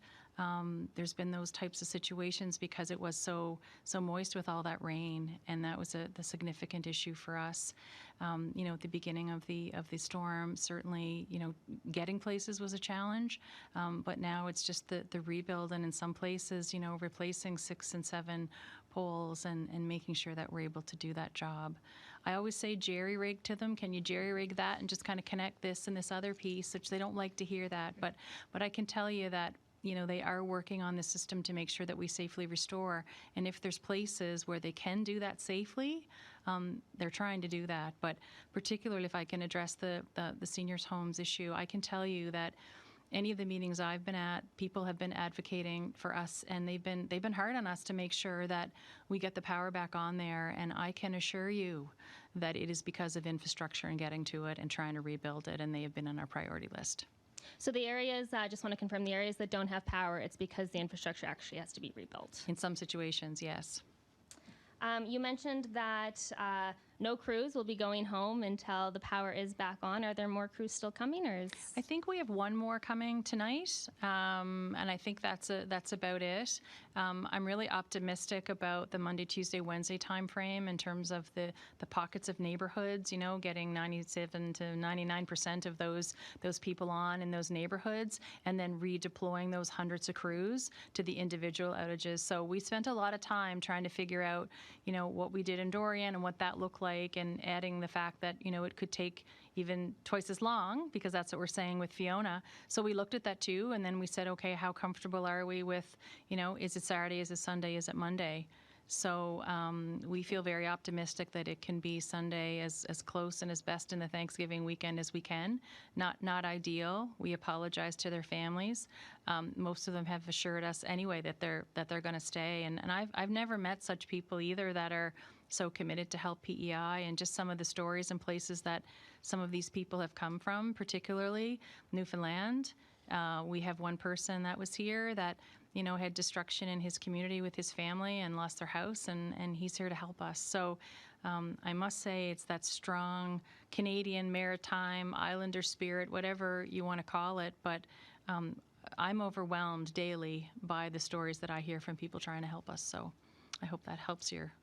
there's been those types of situations because it was so moist with all that rain, and that was the significant issue for us. At the beginning of the storm, certainly, getting places was a challenge, but now it's just the rebuild, and in some places, replacing 6 and 7 poles and making sure that we're able to do that job. I always say jerry rig to them. Can you jerry rig that and just kind of connect this and this other piece, which they don't like to hear that, but I can tell you that they are working on the system to make sure that we safely restore. And if there's places where they can do that safely, they're trying to do that. But particularly if I can address the seniors' homes issue, I can tell you that any of the meetings I've been at, people have been advocating for us, and they've been hard on us to make sure that we get the power back on there. And I can assure you that it is because of infrastructure and getting to it and trying to rebuild it, and they have been on our priority list. So the areas, I just want to confirm, the areas that don't have power, it's because the infrastructure actually has to be rebuilt. In some situations, yes. You mentioned that no crews will be going home until the power is back on. Are there more crews still coming, or is... I think we have one more coming tonight, and I think that's about it. I'm really optimistic about the Monday, Tuesday, Wednesday timeframe in terms of the pockets of neighborhoods. Getting 97 to 99% of those people on in those neighborhoods, and then redeploying those hundreds of crews to the individual outages. So we spent a lot of time trying to figure out, what we did in Dorian and what that looked like, and adding the fact that, it could take even twice as long, because that's what we're saying with Fiona. So we looked at that too, and then we said, okay, how comfortable are we with, is it Saturday, is it Sunday, is it Monday? So we feel very optimistic that it can be Sunday as close and as best in the Thanksgiving weekend as we can. Not ideal. We apologize to their families. Most of them have assured us anyway that they're going to stay. And I've never met such people either that are so committed to help P.E.I. and just some of the stories and places that some of these people have come from, particularly Newfoundland. We have one person that was here that had destruction in his community with his family and lost their house, and he's here to help us. So I must say it's that strong Canadian maritime islander spirit, whatever you want to call it, but I'm overwhelmed daily by the stories that I hear from people trying to help us. So I hope that helps your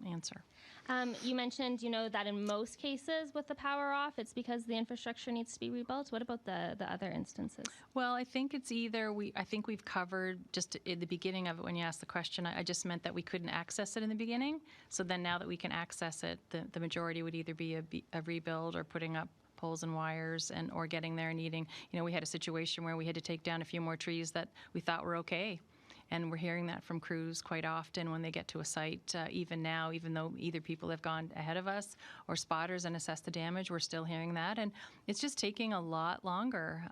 answer. You mentioned, that in most cases with the power off, it's because the infrastructure needs to be rebuilt. What about the other instances? Well, I think it's either I think we've covered just at the beginning of it when you asked the question. I just meant that we couldn't access it in the beginning. So then now that we can access it, the majority would either be a rebuild or putting up poles and wires, or getting there and needing. We had a situation where we had to take down a few more trees that we thought were okay. And we're hearing that from crews quite often when they get to a site. Even now, even though either people have gone ahead of us or spotters and assessed the damage, we're still hearing that. And it's just taking a lot longer,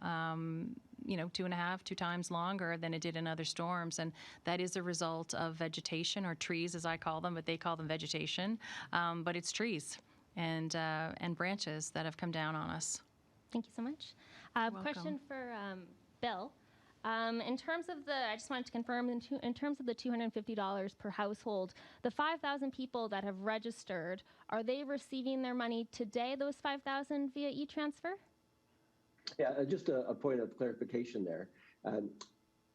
2 times longer than it did in other storms. And that is a result of vegetation, or trees as I call them, but they call them vegetation. But it's trees and branches that have come down on us. Thank you so much. Welcome. Question for Bill. In terms of I just wanted to confirm, in terms of the $250 per household, the 5,000 people that have registered, are they receiving their money today, those 5,000 via e-transfer? Yeah, just a point of clarification there.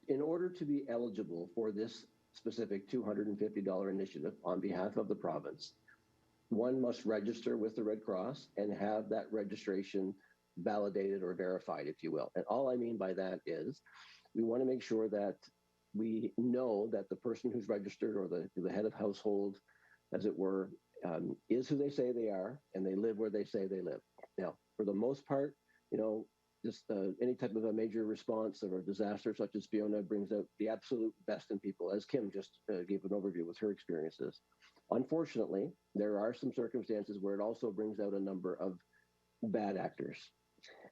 In order to be eligible for this specific $250 initiative on behalf of the province, one must register with the Red Cross and have that registration validated or verified, if you will. And all I mean by that is we want to make sure that we know that the person who's registered, or the head of household, as it were, is who they say they are, and they live where they say they live. Now, for the most part, just any type of a major response or a disaster such as Fiona brings out the absolute best in people, as Kim just gave an overview with her experiences. Unfortunately, there are some circumstances where it also brings out a number of bad actors.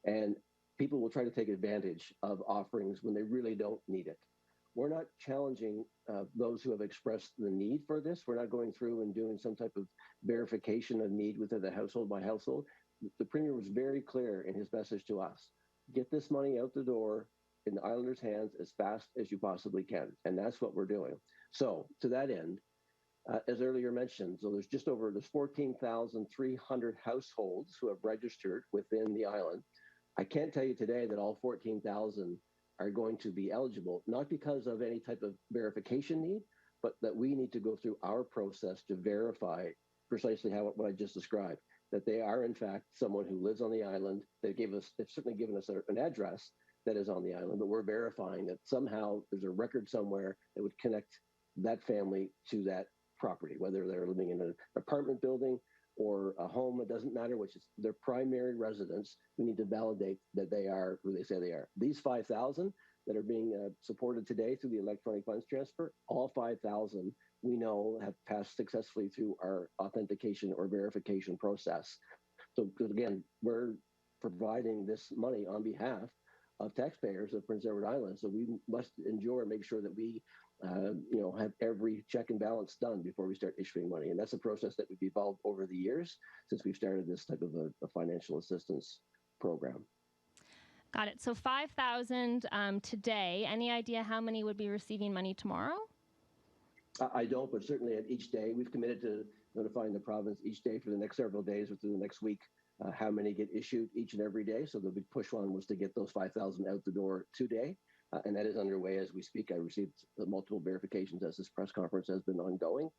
And people will try to take advantage of offerings when they really don't need it. We're not challenging those who have expressed the need for this. We're not going through and doing some type of verification of need within the household by household. The Premier was very clear in his message to us. Get this money out the door in the Islanders' hands as fast as you possibly can. And that's what we're doing. So to that end, as earlier mentioned, so there's 14,300 households who have registered within the island. I can't tell you today that all 14,000 are going to be eligible, not because of any type of verification need, but that we need to go through our process to verify precisely what I just described, that they are in fact someone who lives on the island. They've certainly given us an address that is on the island, but we're verifying that somehow there's a record somewhere that would connect that family to that property, whether they're living in an apartment building or a home, it doesn't matter which is their primary residence. We need to validate that they are who they say they are. These 5,000 that are being supported today through the electronic funds transfer, all 5,000 we know have passed successfully through our authentication or verification process. So again, we're providing this money on behalf of taxpayers of Prince Edward Island. So we must make sure that we have every check and balance done before we start issuing money. And that's a process that we've evolved over the years since we've started this type of a financial assistance program. Got it. So 5,000 today. Any idea how many would be receiving money tomorrow? I don't, but certainly at each day, we've committed to notifying the province each day for the next several days or through the next week how many get issued each and every day. So the big push one was to get those 5,000 out the door today. And that is underway as we speak. I received multiple verifications as this press conference has been ongoing.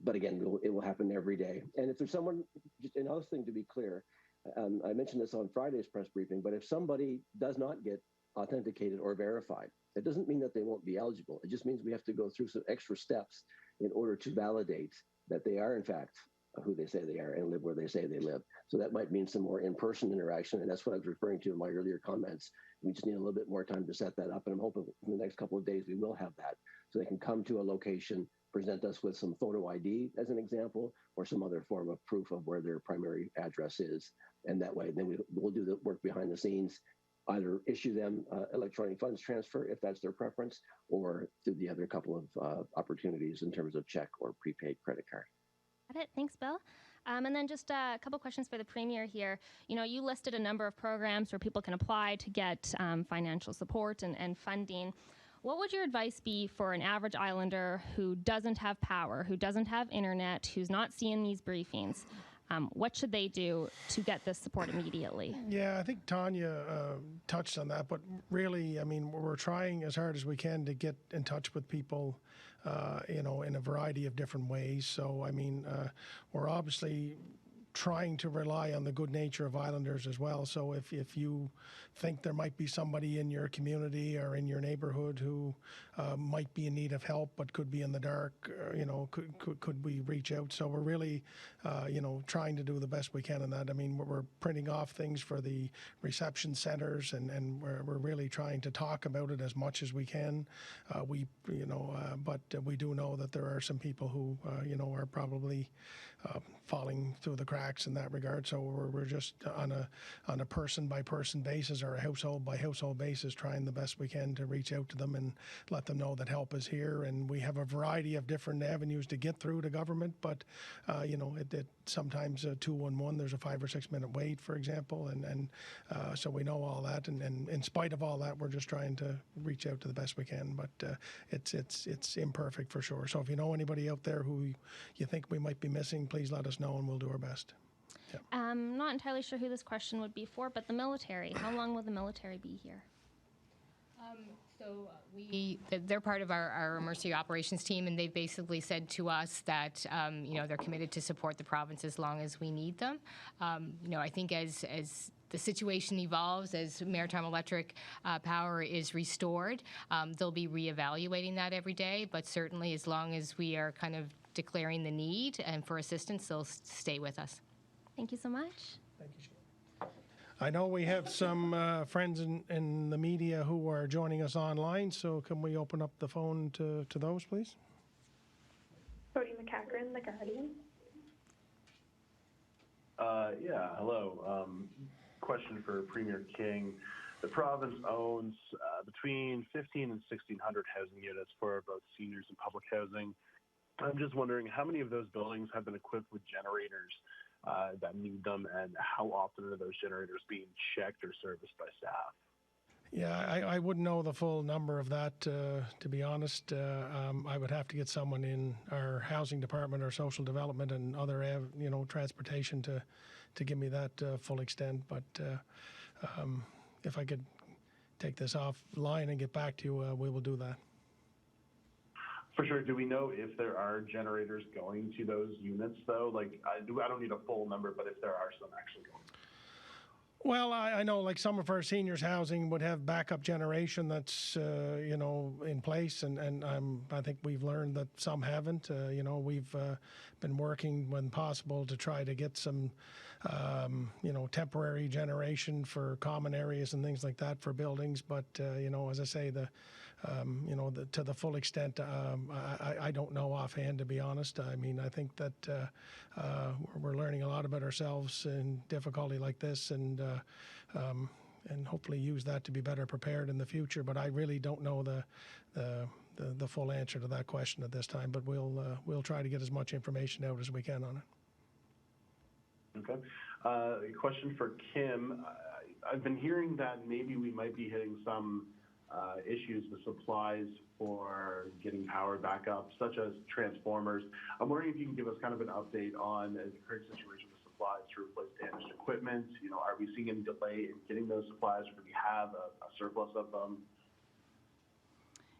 But again, it will happen every day. And if there's someone, just another thing to be clear, I mentioned this on Friday's press briefing, but if somebody does not get authenticated or verified, it doesn't mean that they won't be eligible. It just means we have to go through some extra steps in order to validate that they are, in fact, who they say they are and live where they say they live. So that might mean some more in-person interaction. And that's what I was referring to in my earlier comments. We just need a little bit more time to set that up. And I'm hoping in the next couple of days, we will have that. So they can come to a location, present us with some photo ID as an example, or some other form of proof of where their primary address is. And that way, then we'll do the work behind the scenes, either issue them electronic funds transfer if that's their preference, or through the other couple of opportunities in terms of check or prepaid credit card. Got it. Thanks, Bill. And then just a couple questions for the Premier here. You listed a number of programs where people can apply to get financial support and funding. What would your advice be for an average Islander who doesn't have power, who doesn't have internet, who's not seeing these briefings? What should they do to get this support immediately? Yeah, I think Tanya touched on that, but really, I mean, we're trying as hard as we can to get in touch with people, in a variety of different ways. So, I mean, we're obviously trying to rely on the good nature of Islanders as well. So if you think there might be somebody in your community or in your neighborhood who might be in need of help but could be in the dark, could we reach out? So we're really, trying to do the best we can in that. I mean, we're printing off things for the reception centers, and we're really trying to talk about it as much as we can. But we do know that there are some people who, are probably falling through the cracks in that regard. So we're just on a person by person basis or a household by household basis, trying the best we can to reach out to them and let them know that help is here. And we have a variety of different avenues to get through to government, but it sometimes 211 there's a 5 or 6 minute wait, for example, and so we know all that. And in spite of all that, we're just trying to reach out to the best we can. But it's imperfect for sure. So if you know anybody out there who you think we might be missing, please let us know and we'll do our best. Yeah. I'm not entirely sure who this question would be for, but the military. How long will the military be here? They're part of our emergency operations team, and they've basically said to us that they're committed to support the province as long as we need them. I think as the situation evolves, as Maritime Electric power is restored, they'll be reevaluating that every day. But certainly, as long as we are kind of declaring the need and for assistance, they'll stay with us. Thank you so much. Thank you, Sheila. I know we have some friends in the media who are joining us online, so can we open up the phone to those, please? Cody McCackran, The Guardian. Hello. Question for Premier King. The province owns between 1,500 and 1,600 housing units for both seniors and public housing. I'm just wondering how many of those buildings have been equipped with generators that need them, and how often are those generators being checked or serviced by staff? Yeah, I wouldn't know the full number of that, to be honest. I would have to get someone in our housing department or social development and other, transportation to give me that full extent. But if I could take this offline and get back to you, we will do that. For sure. Do we know if there are generators going to those units, though? Like, I don't need a full number, but if there are some actually going. Well, I know like some of our seniors housing would have backup generation that's, in place. And I think we've learned that some haven't. We've been working when possible to try to get some, temporary generation for common areas and things like that for buildings. But, as I say, to the full extent, I don't know offhand, to be honest. I mean, I think that we're learning a lot about ourselves in difficulty like this, and hopefully use that to be better prepared in the future. But I really don't know the full answer to that question at this time. But we'll try to get as much information out as we can on it. Okay. A question for Kim. I've been hearing that maybe we might be hitting some issues with supplies for getting power back up, such as transformers. I'm wondering if you can give us kind of an update on the current situation with supplies to replace damaged equipment. Are we seeing any delay in getting those supplies, or do we have a surplus of them?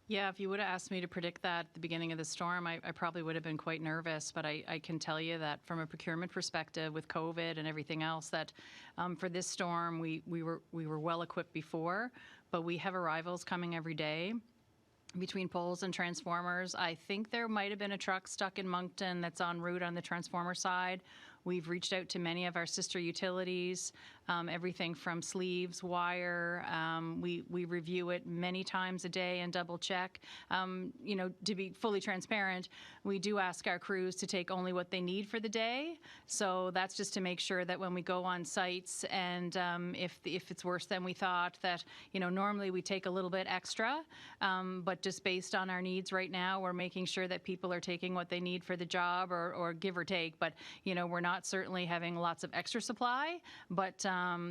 Yeah, if you would have asked me to predict that at the beginning of the storm, I probably would have been quite nervous. But I can tell you that from a procurement perspective, with COVID and everything else, that for this storm, we were well equipped before, but we have arrivals coming every day between poles and transformers. I think there might have been a truck stuck in Moncton that's en route on the transformer side. We've reached out to many of our sister utilities, everything from sleeves, wire. We review it many times a day and double check. To be fully transparent, we do ask our crews to take only what they need for the day. So that's just to make sure that when we go on sites, and if it's worse than we thought, that normally we take a little bit extra, but just based on our needs right now, we're making sure that people are taking what they need for the job, or give or take. But we're not certainly having lots of extra supply, but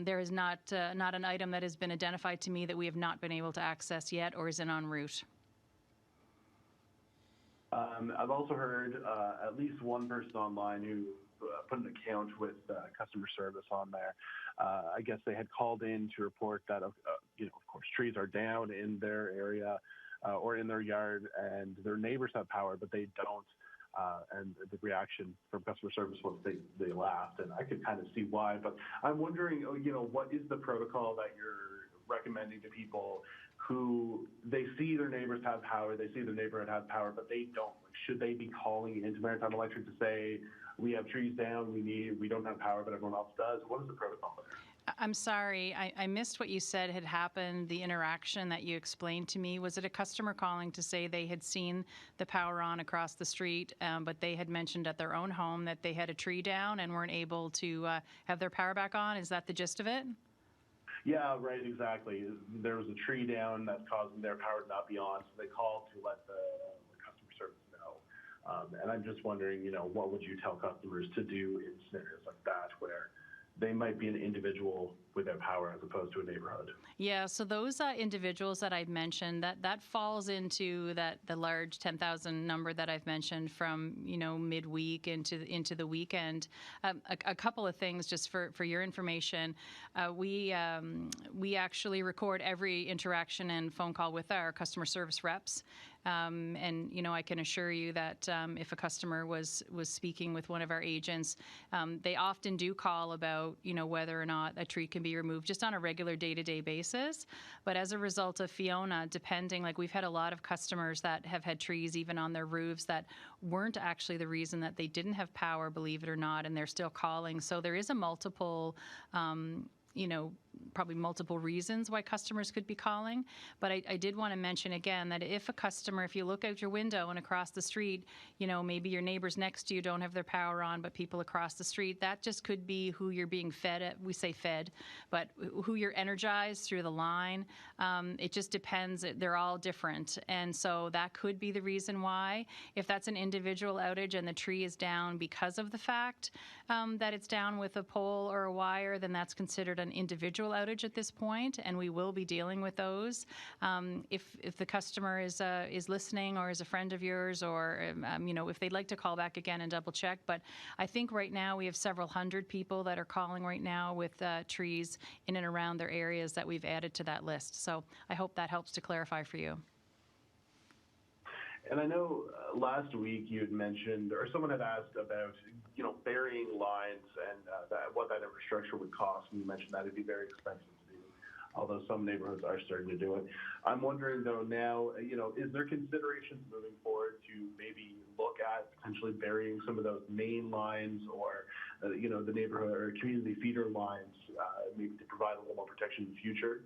there is not an item that has been identified to me that we have not been able to access yet or is en route. I've also heard at least one person online who put an account with customer service on there. I guess they had called in to report that, of course, trees are down in their area or in their yard, and their neighbors have power, but they don't. And the reaction from customer service was they laughed, and I could kind of see why. But I'm wondering, what is the protocol that you're recommending to people who they see their neighbors have power, they see their neighborhood have power, but they don't? Should they be calling into Maritime Electric to say, we have trees down, we don't have power, but everyone else does? What is the protocol there? I'm sorry, I missed what you said had happened, the interaction that you explained to me. Was it a customer calling to say they had seen the power on across the street, but they had mentioned at their own home that they had a tree down and weren't able to have their power back on? Is that the gist of it? Yeah, right, exactly. There was a tree down that's causing their power to not be on, so they called to let the customer service know. And I'm just wondering, what would you tell customers to do in scenarios like that, where they might be an individual without power as opposed to a neighborhood? Yeah, so those individuals that I've mentioned, that falls into the large 10,000 number that I've mentioned from midweek into the weekend. A couple of things just for your information. We actually record every interaction and phone call with our customer service reps. And I can assure you that if a customer was speaking with one of our agents, they often do call about whether or not a tree can be removed just on a regular day-to-day basis. But as a result of Fiona, we've had a lot of customers that have had trees even on their roofs that weren't actually the reason that they didn't have power, believe it or not, and they're still calling. So there is a multiple probably multiple reasons why customers could be calling. But I did want to mention again that if you look out your window and across the street, maybe your neighbors next to you don't have their power on, but people across the street, that just could be who you're being fed. We say fed, but who you're energized through the line. It just depends. They're all different. And so that could be the reason why. If that's an individual outage and the tree is down because of the fact that it's down with a pole or a wire, then that's considered an individual individual outage at this point, and we will be dealing with those. If the customer is listening or is a friend of yours, or if they'd like to call back again and double check. But I think right now we have several hundred people that are calling right now with trees in and around their areas that we've added to that list. So I hope that helps to clarify for you. And I know last week you had mentioned, or someone had asked about, burying lines and what that infrastructure would cost. And you mentioned that it'd be very expensive to do, although some neighborhoods are starting to do it. I'm wondering though now, is there considerations moving forward to maybe look at potentially burying some of those main lines or, the neighborhood or community feeder lines, maybe to provide a little more protection in the future?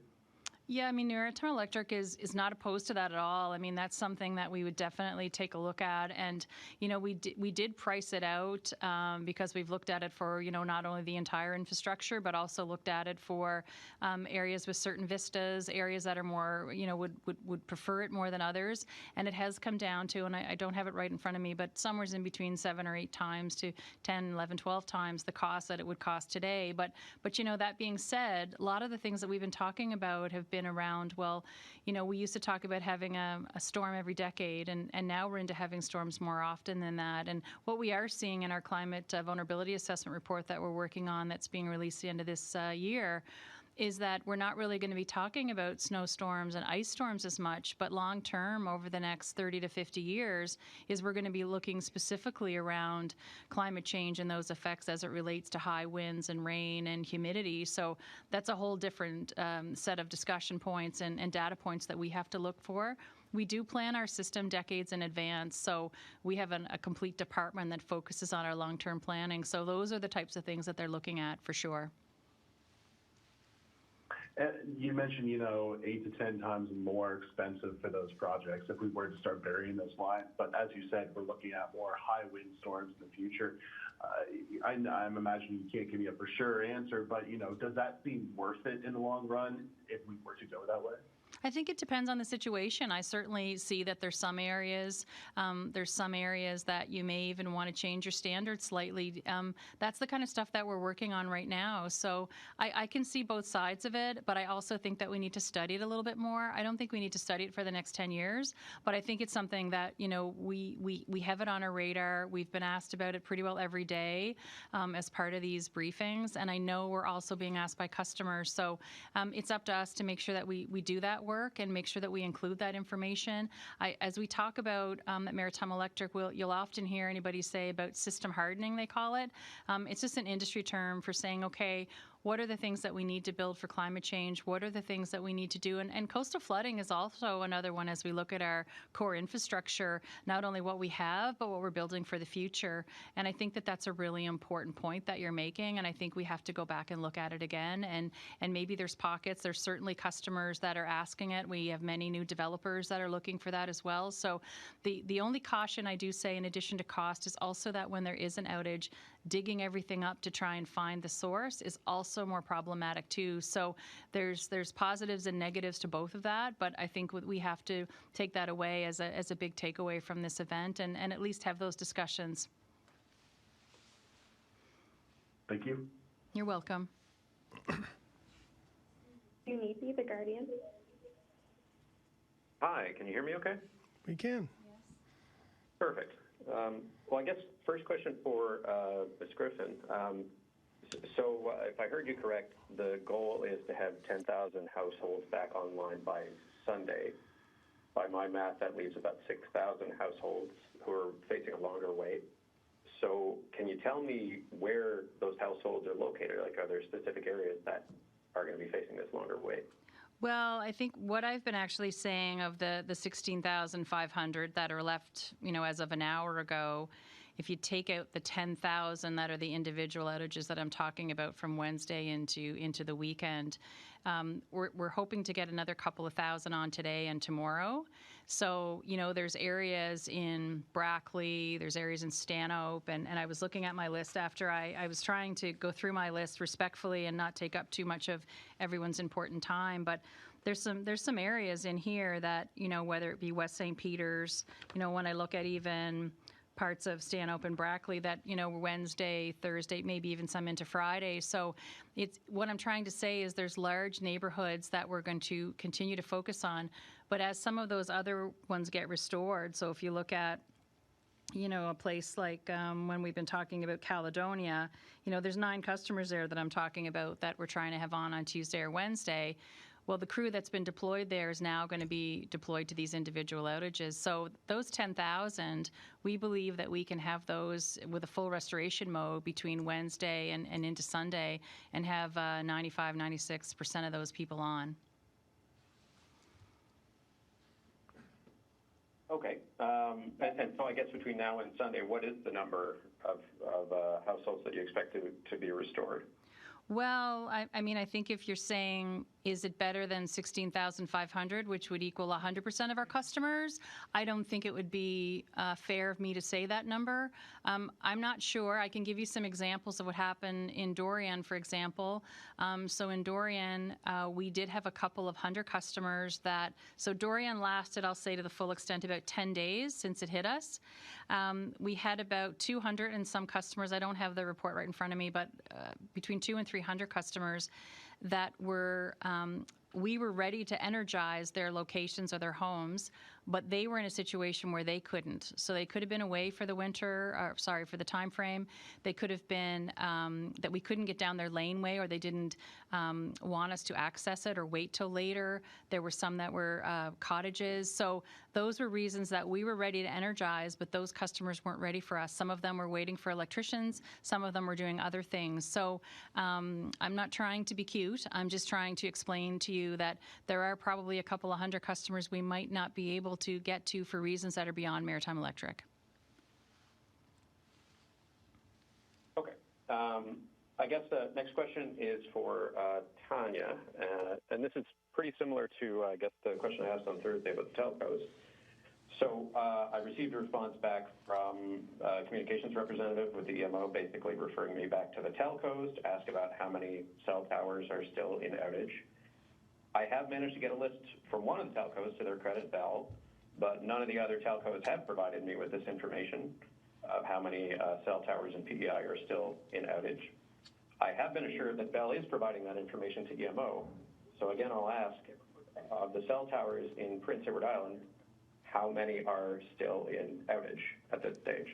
Yeah, I mean, Maritime Electric is not opposed to that at all. I mean, that's something that we would definitely take a look at. And, we did price it out because we've looked at it for, not only the entire infrastructure, but also looked at it for areas with certain vistas, areas that are more, would prefer it more than others. And it has come down to, and I don't have it right in front of me, but somewhere in between 7 or 8 times to 10, 11, 12 times the cost that it would cost today. But that being said, a lot of the things that we've been talking about have been around, we used to talk about having a storm every decade, and now we're into having storms more often than that. And what we are seeing in our climate vulnerability assessment report that we're working on, that's being released at the end of this year, is that we're not really going to be talking about snowstorms and ice storms as much, but long term, over the next 30 to 50 years, is we're going to be looking specifically around climate change and those effects as it relates to high winds and rain and humidity. So that's a whole different set of discussion points and data points that we have to look for. We do plan our system decades in advance, so we have a complete department that focuses on our long-term planning. So those are the types of things that they're looking at for sure. You mentioned, 8 to 10 times more expensive for those projects if we were to start burying those lines. But as you said, we're looking at more high wind storms in the future. I'm imagining you can't give me a for sure answer, but, does that seem worth it in the long run if we were to go that way? I think it depends on the situation. I certainly see that there's some areas that you may even want to change your standards slightly. That's the kind of stuff that we're working on right now. So I can see both sides of it, but I also think that we need to study it a little bit more. I don't think we need to study it for the next 10 years, but I think it's something that, we have it on our radar. We've been asked about it pretty well every day as part of these briefings, and I know we're also being asked by customers. So it's up to us to make sure that we do that work and make sure that we include that information. As we talk about at Maritime Electric, you'll often hear anybody say about system hardening, they call it. It's just an industry term for saying, okay, what are the things that we need to build for climate change? What are the things that we need to do? And coastal flooding is also another one as we look at our core infrastructure, not only what we have, but what we're building for the future. And I think that that's a really important point that you're making. And I think we have to go back and look at it again. And maybe there's pockets. There's certainly customers that are asking it. We have many new developers that are looking for that as well. So the only caution I do say in addition to cost is also that when there is an outage, digging everything up to try and find the source is also more problematic too. So there's positives and negatives to both of that, but I think we have to take that away as a big takeaway from this event and at least have those discussions. Thank you. You're welcome. Do you need me, the Guardian? Hi, can you hear me okay? We can. Yes. Perfect. Well, I guess first question for Ms. Griffin. So if I heard you correct, the goal is to have 10,000 households back online by Sunday. By my math, that leaves about 6,000 households who are facing a longer wait. So can you tell me where those households are located? Like, are there specific areas that are going to be facing this longer wait? Well, I think what I've been actually saying of the 16,500 that are left, as of an hour ago, if you take out the 10,000 that are the individual outages that I'm talking about from Wednesday into the weekend, we're hoping to get another couple of thousand on today and tomorrow. So, there's areas in Brackley, there's areas in Stanhope, and I was looking at my list after I was trying to go through my list respectfully and not take up too much of everyone's important time, but there's some areas in here that, whether it be West St. Peter's, when I look at even parts of Stanhope and Brackley that, Wednesday, Thursday, maybe even some into Friday. So what I'm trying to say is there's large neighborhoods that we're going to continue to focus on. But as some of those other ones get restored, so if you look at a place like when we've been talking about Caledonia, there's 9 customers there that I'm talking about that we're trying to have on Tuesday or Wednesday. Well, the crew that's been deployed there is now going to be deployed to these individual outages. So those 10,000, we believe that we can have those with a full restoration mode between Wednesday and into Sunday and have 95, 96% of those people on. Okay. And so I guess between now and Sunday, what is the number of households that you expect to be restored? Well, I think if you're saying, is it better than 16,500, which would equal 100% of our customers, I don't think it would be fair of me to say that number. I'm not sure. I can give you some examples of what happened in Dorian, for example. So in Dorian, we did have a couple of 100 customers so Dorian lasted, I'll say to the full extent, about 10 days since it hit us. We had about 200 and some customers, I don't have the report right in front of me, but between 200 and 300 customers that we were ready to energize their locations or their homes, but they were in a situation where they couldn't. So they could have been away for the for the time frame. They could have been that we couldn't get down their laneway, or they didn't want us to access it or wait till later. There were some that were cottages. So those were reasons that we were ready to energize, but those customers weren't ready for us. Some of them were waiting for electricians. Some of them were doing other things. So I'm not trying to be cute. I'm just trying to explain to you that there are probably a couple of 100 customers we might not be able to get to for reasons that are beyond Maritime Electric. Okay. I guess the next question is for Tanya, and this is pretty similar to, I guess, the question I asked on Thursday about the telcos. So I received a response back from a communications representative with the EMO, basically referring me back to the telcos to ask about how many cell towers are still in outage. I have managed to get a list from one of the telcos, to their credit, Bell, but none of the other telcos have provided me with this information of how many cell towers in P.E.I. are still in outage. I have been assured that Bell is providing that information to EMO. So again, I'll ask, of the cell towers in Prince Edward Island, how many are still in outage at this stage?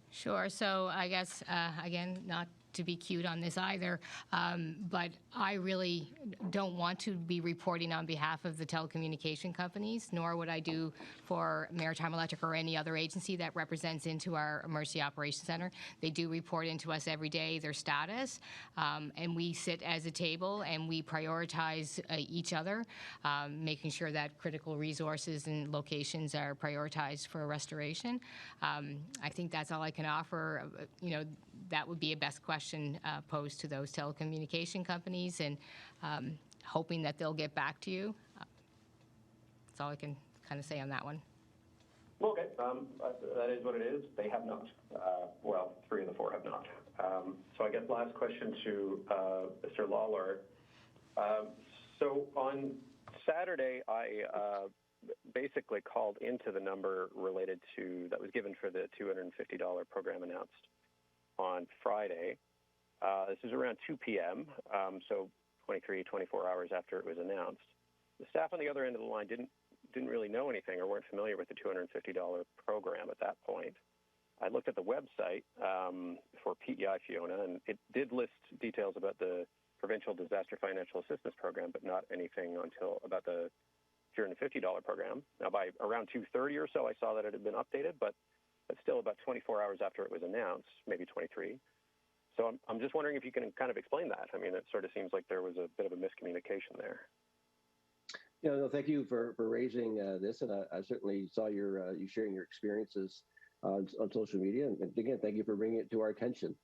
Sure. So I guess, again, not to be cute on this either, but I really don't want to be reporting on behalf of the telecommunication companies, nor would I do for Maritime Electric or any other agency that represents into our Emergency Operations Center. They do report into us every day their status, and we sit as a table and we prioritize each other, making sure that critical resources and locations are prioritized for restoration. I think that's all I can offer. That would be a best question posed to those telecommunication companies, and hoping that they'll get back to you. That's all I can kind of say on that one. Okay, that is what it is. They have not. Well, 3 of the 4 have not. So I guess last question to Mr. Lawlor. So on Saturday, I basically called into the number related to that was given for the $250 program announced on Friday. This is around 2 p.m., so 24 hours after it was announced. The staff on the other end of the line didn't really know anything or weren't familiar with the $250 program at that point. I looked at the website for P.E.I. Fiona, and it did list details about the Provincial Disaster Financial Assistance Program, but not anything about the $250 program. Now, by around 2:30 or so, I saw that it had been updated, but still about 24 hours after it was announced, maybe 23. So I'm just wondering if you can kind of explain that. I mean, it sort of seems like there was a bit of a miscommunication there. Yeah, no, thank you for raising this, and I certainly saw you sharing your experiences on social media. And again, thank you for bringing it to our attention.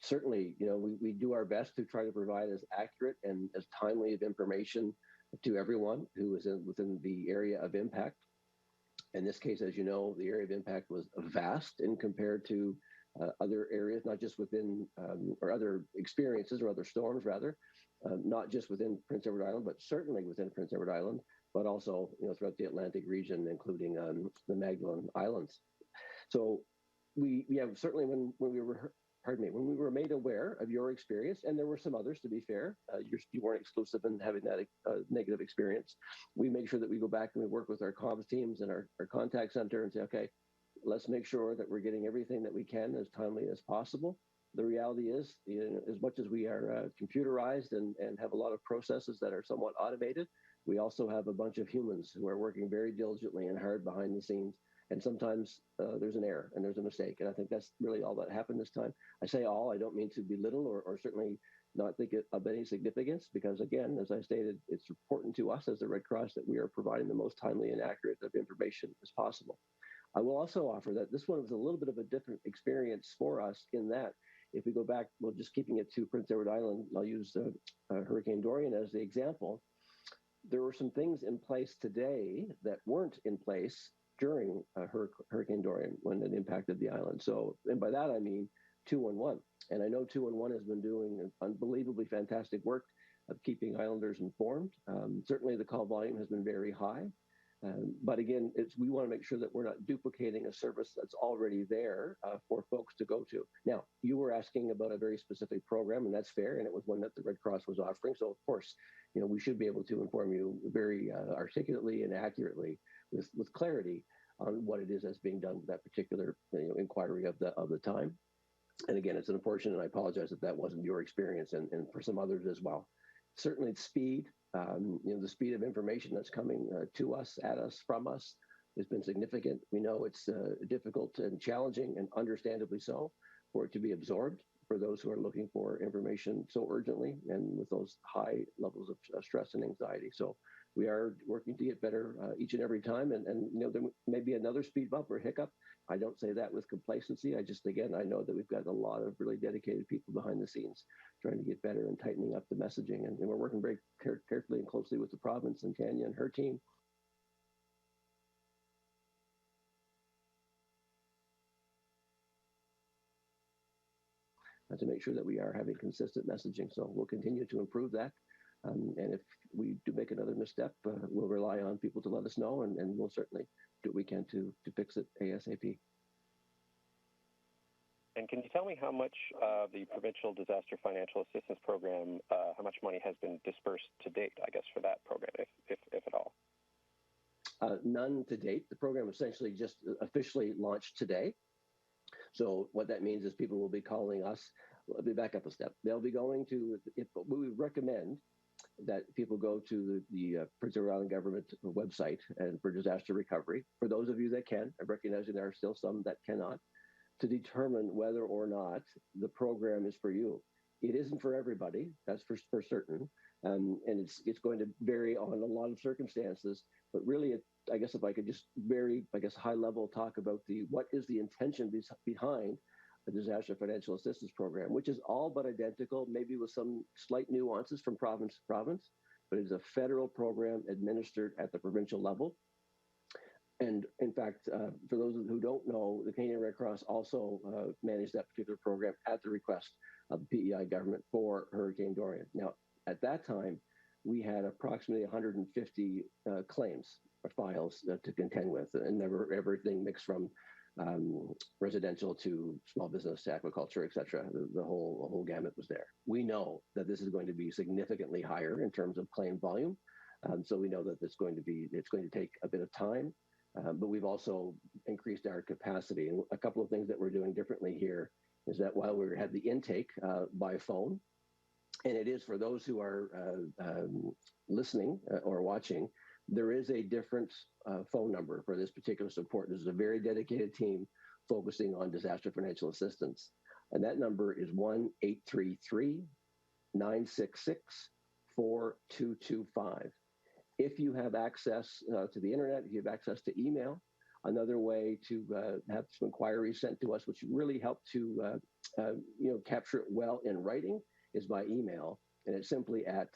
Certainly, we do our best to try to provide as accurate and as timely of information to everyone who is within the area of impact. In this case, as you know, the area of impact was vast in compared to other areas, not just within or other experiences or other storms, rather, not just within Prince Edward Island, but certainly within Prince Edward Island, but also throughout the Atlantic region, including the Magdalen Islands. So certainly when we were, pardon me, when we were made aware of your experience, and there were some others, to be fair, you weren't exclusive in having that negative experience. We make sure that we go back and we work with our comms teams and our contact center and say, okay, let's make sure that we're getting everything that we can as timely as possible. The reality is, as much as we are computerized and have a lot of processes that are somewhat automated, we also have a bunch of humans who are working very diligently and hard behind the scenes. And sometimes there's an error and there's a mistake. And I think that's really all that happened this time. I say all, I don't mean to belittle or certainly not think of any significance, because again, as I stated, it's important to us as the Red Cross that we are providing the most timely and accurate of information as possible. I will also offer that this one was a little bit of a different experience for us in that if we go back, well, just keeping it to Prince Edward Island, I'll use Hurricane Dorian as the example. There were some things in place today that weren't in place during Hurricane Dorian when it impacted the island. So, and by that I mean 211. And I know 211 has been doing unbelievably fantastic work of keeping islanders informed. Certainly the call volume has been very high. But again, we want to make sure that we're not duplicating a service that's already there for folks to go to. Now, you were asking about a very specific program, and that's fair, and it was one that the Red Cross was offering. So, of course, we should be able to inform you very articulately and accurately with clarity on what it is that's being done with that particular inquiry of the time. And again, it's unfortunate, and I apologize if that wasn't your experience, and for some others as well. Certainly, speed. The speed of information that's coming to us, at us, from us has been significant. We know it's difficult and challenging, and understandably so, for it to be absorbed for those who are looking for information so urgently and with those high levels of stress and anxiety. So we are working to get better each and every time. And there may be another speed bump or hiccup. I don't say that with complacency. I know that we've got a lot of really dedicated people behind the scenes trying to get better and tightening up the messaging. And we're working very carefully and closely with the province and Tanya and her team. To make sure that we are having consistent messaging. So we'll continue to improve that. And if we do make another misstep, we'll rely on people to let us know, and we'll certainly do what we can to fix it ASAP. And can you tell me how much the Provincial Disaster Financial Assistance Program, how much money has been dispersed to date, I guess, for that program, if at all? None to date. The program essentially just officially launched today. So what that means is people will be calling us. Let me back up a step. They'll be going to, we recommend that people go to the Prince Edward Island government website and for disaster recovery. For those of you that can, I'm recognizing there are still some that cannot, to determine whether or not the program is for you. It isn't for everybody, that's for certain. And it's going to vary on a lot of circumstances, but really, I guess if I could just high level talk about what is the intention behind a disaster financial assistance program, which is all but identical, maybe with some slight nuances from province to province, but it's a federal program administered at the provincial level. And in fact, for those who don't know, the Canadian Red Cross also managed that particular program at the request of the P.E.I. government for Hurricane Dorian. Now, at that time, we had approximately 150 claims or files to contend with, and everything mixed from residential to small business to aquaculture, et cetera. The whole gamut was there. We know that this is going to be significantly higher in terms of claim volume. So we know that it's going to take a bit of time, but we've also increased our capacity. And a couple of things that we're doing differently here is that while we had the intake by phone, and it is for those who are listening or watching, there is a different phone number for this particular support. There's a very dedicated team focusing on disaster financial assistance. And that number is 1-833-966-4225. If you have access to the internet, if you have access to email, another way to have some inquiries sent to us, which really help to capture it well in writing, is by email, and it's simply at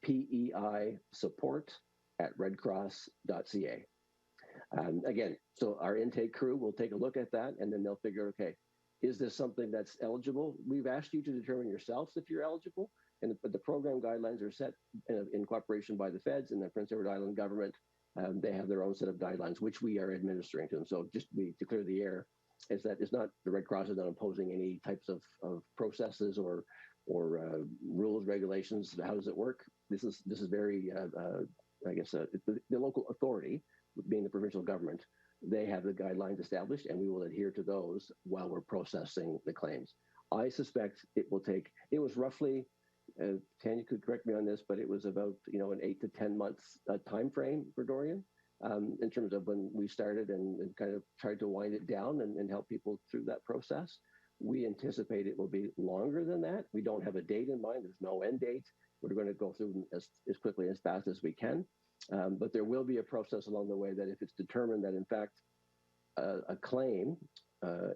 PEIsupport@redcross.ca. Again, so our intake crew will take a look at that, and then they'll figure, okay, is this something that's eligible? We've asked you to determine yourselves if you're eligible, but the program guidelines are set in cooperation by the feds and the Prince Edward Island government. They have their own set of guidelines, which we are administering to them. So just to clear the air, is that it's not the Red Cross is not imposing any types of processes or rules, regulations. How does it work? This is very, I guess, the local authority, being the provincial government, they have the guidelines established, and we will adhere to those while we're processing the claims. I suspect it will take. It was roughly, Tanya could correct me on this, but it was about an 8 to 10 months time frame for Dorian. In terms of when we started and kind of tried to wind it down and help people through that process. We anticipate it will be longer than that. We don't have a date in mind. There's no end date. We're going to go through as quickly, as fast as we can. But there will be a process along the way that if it's determined that, in fact, a claim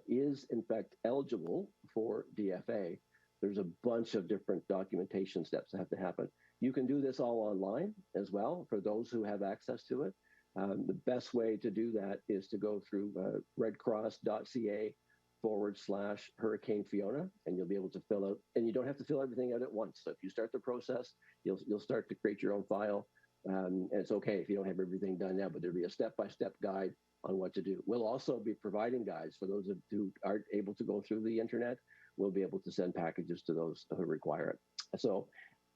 is, in fact, eligible for DFA, there's a bunch of different documentation steps that have to happen. You can do this all online as well for those who have access to it. The best way to do that is to go through redcross.ca/Hurricane Fiona, and you'll be able to fill out, and you don't have to fill everything out at once. So if you start the process, you'll start to create your own file. And it's okay if you don't have everything done now, but there'll be a step-by-step guide on what to do. We'll also be providing guides for those who aren't able to go through the internet. We'll be able to send packages to those who require it. So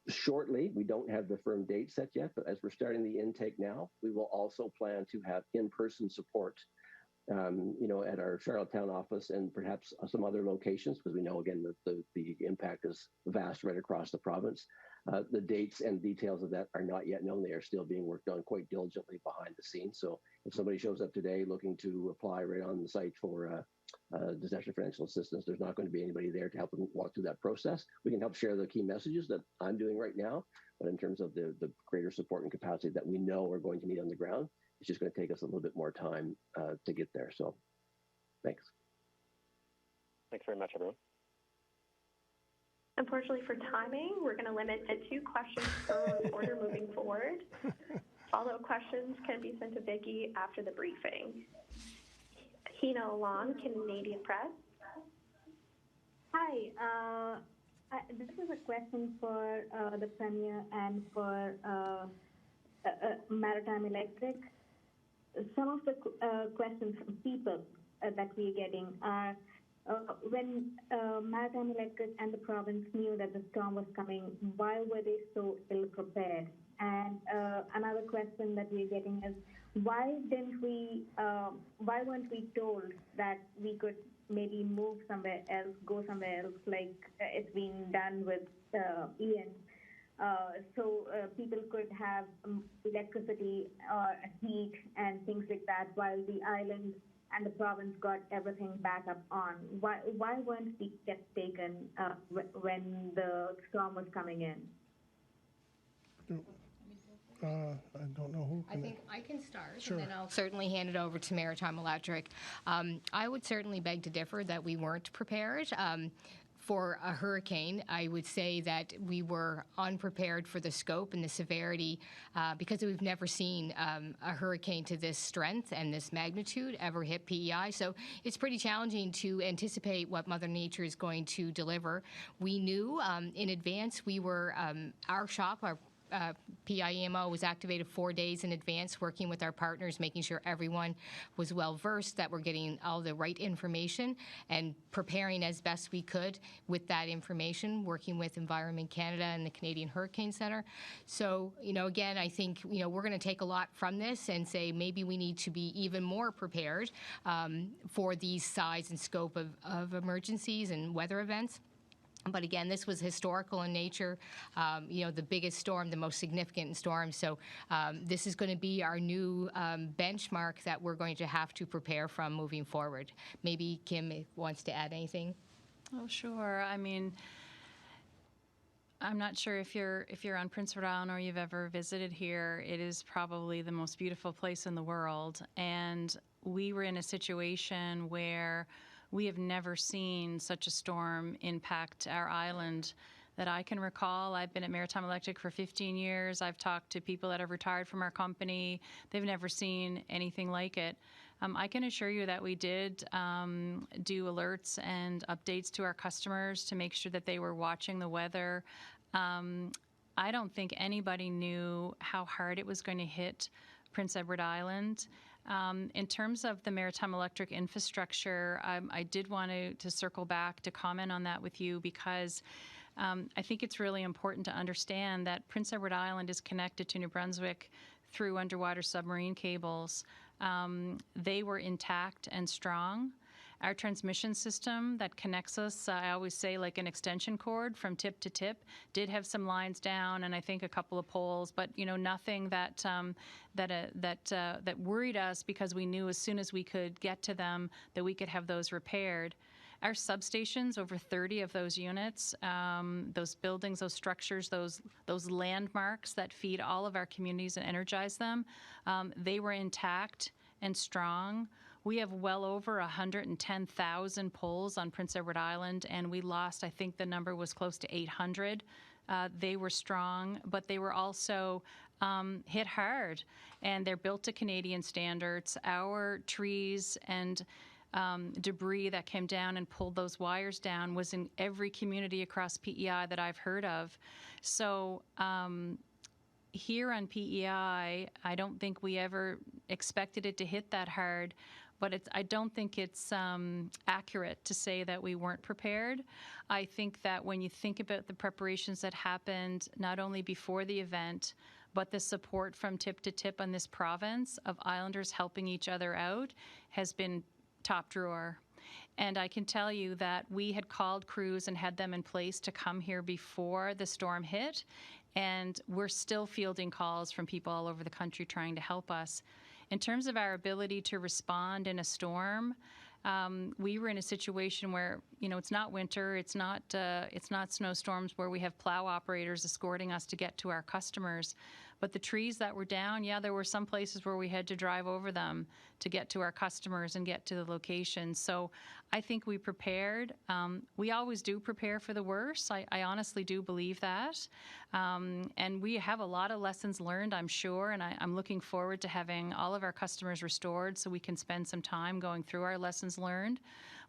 shortly, we don't have the firm date set yet, but as we're starting the intake now, we will also plan to have in-person support, at our Charlottetown office and perhaps some other locations, because we know, again, that the impact is vast right across the province. The dates and details of that are not yet known. They are still being worked on quite diligently behind the scenes. So if somebody shows up today looking to apply right on the site for disaster financial assistance, there's not going to be anybody there to help them walk through that process. We can help share the key messages that I'm doing right now, but in terms of the greater support and capacity that we know we're going to need on the ground, it's just going to take us a little bit more time to get there. So thanks. Thanks very much, everyone. Unfortunately for timing, we're going to limit to 2 questions per reporter moving forward. Follow-up questions can be sent to Vicki after the briefing. Hina Alon, Canadian Press. Hi, this is a question for the Premier and for Maritime Electric. Some of the questions from people that we're getting are, when Maritime Electric and the province knew that the storm was coming, why were they so ill prepared? And another question that we're getting is, why weren't we told that we could maybe move somewhere else, go somewhere else, like it's been done with Ian? So people could have electricity or heat and things like that, while the island and the province got everything back up on. Why weren't we steps taken when the storm was coming in? I don't know who. I think I can start, Sure. and then I'll certainly hand it over to Maritime Electric. I would certainly beg to differ that we weren't prepared. For a hurricane, I would say that we were unprepared for the scope and the severity because we've never seen a hurricane to this strength and this magnitude ever hit P.E.I. So it's pretty challenging to anticipate what Mother Nature is going to deliver. We knew in advance. We were, our shop, our P.E.I. EMO was activated 4 days in advance, working with our partners, making sure everyone was well versed, that we're getting all the right information and preparing as best we could with that information, working with Environment Canada and the Canadian Hurricane Center. So, again, I think, we're going to take a lot from this and say maybe we need to be even more prepared for these size and scope of emergencies and weather events. But again, this was historical in nature, the biggest storm, the most significant storm. So this is going to be our new benchmark that we're going to have to prepare from moving forward. Maybe Kim wants to add anything. Oh, sure. I mean, I'm not sure if you're on Prince Edward Island or you've ever visited here. It is probably the most beautiful place in the world. And we were in a situation where we have never seen such a storm impact our island that I can recall. I've been at Maritime Electric for 15 years. I've talked to people that have retired from our company. They've never seen anything like it. I can assure you that we did do alerts and updates to our customers to make sure that they were watching the weather. I don't think anybody knew how hard it was going to hit Prince Edward Island. In terms of the Maritime Electric infrastructure, I did want to circle back to comment on that with you because I think it's really important to understand that Prince Edward Island is connected to New Brunswick through underwater submarine cables. They were intact and strong. Our transmission system that connects us, I always say like an extension cord from tip to tip, did have some lines down and I think a couple of poles, but nothing that worried us because we knew as soon as we could get to them that we could have those repaired. Our substations, over 30 of those units, those buildings, those structures, those landmarks that feed all of our communities and energize them, they were intact and strong. We have well over 110,000 poles on Prince Edward Island, and we lost, I think the number was close to 800. They were strong, but they were also hit hard, and they're built to Canadian standards. Our trees and debris that came down and pulled those wires down was in every community across P.E.I. that I've heard of. So here on P.E.I., I don't think we ever expected it to hit that hard, but I don't think it's accurate to say that we weren't prepared. I think that when you think about the preparations that happened, not only before the event, but the support from tip to tip on this province of islanders helping each other out has been top drawer. And I can tell you that we had called crews and had them in place to come here before the storm hit, and we're still fielding calls from people all over the country trying to help us. In terms of our ability to respond in a storm, we were in a situation where, it's not winter, it's not snowstorms where we have plow operators escorting us to get to our customers. But the trees that were down, there were some places where we had to drive over them to get to our customers and get to the location. So I think we prepared. We always do prepare for the worst. I honestly do believe that. And we have a lot of lessons learned, I'm sure, and I'm looking forward to having all of our customers restored so we can spend some time going through our lessons learned.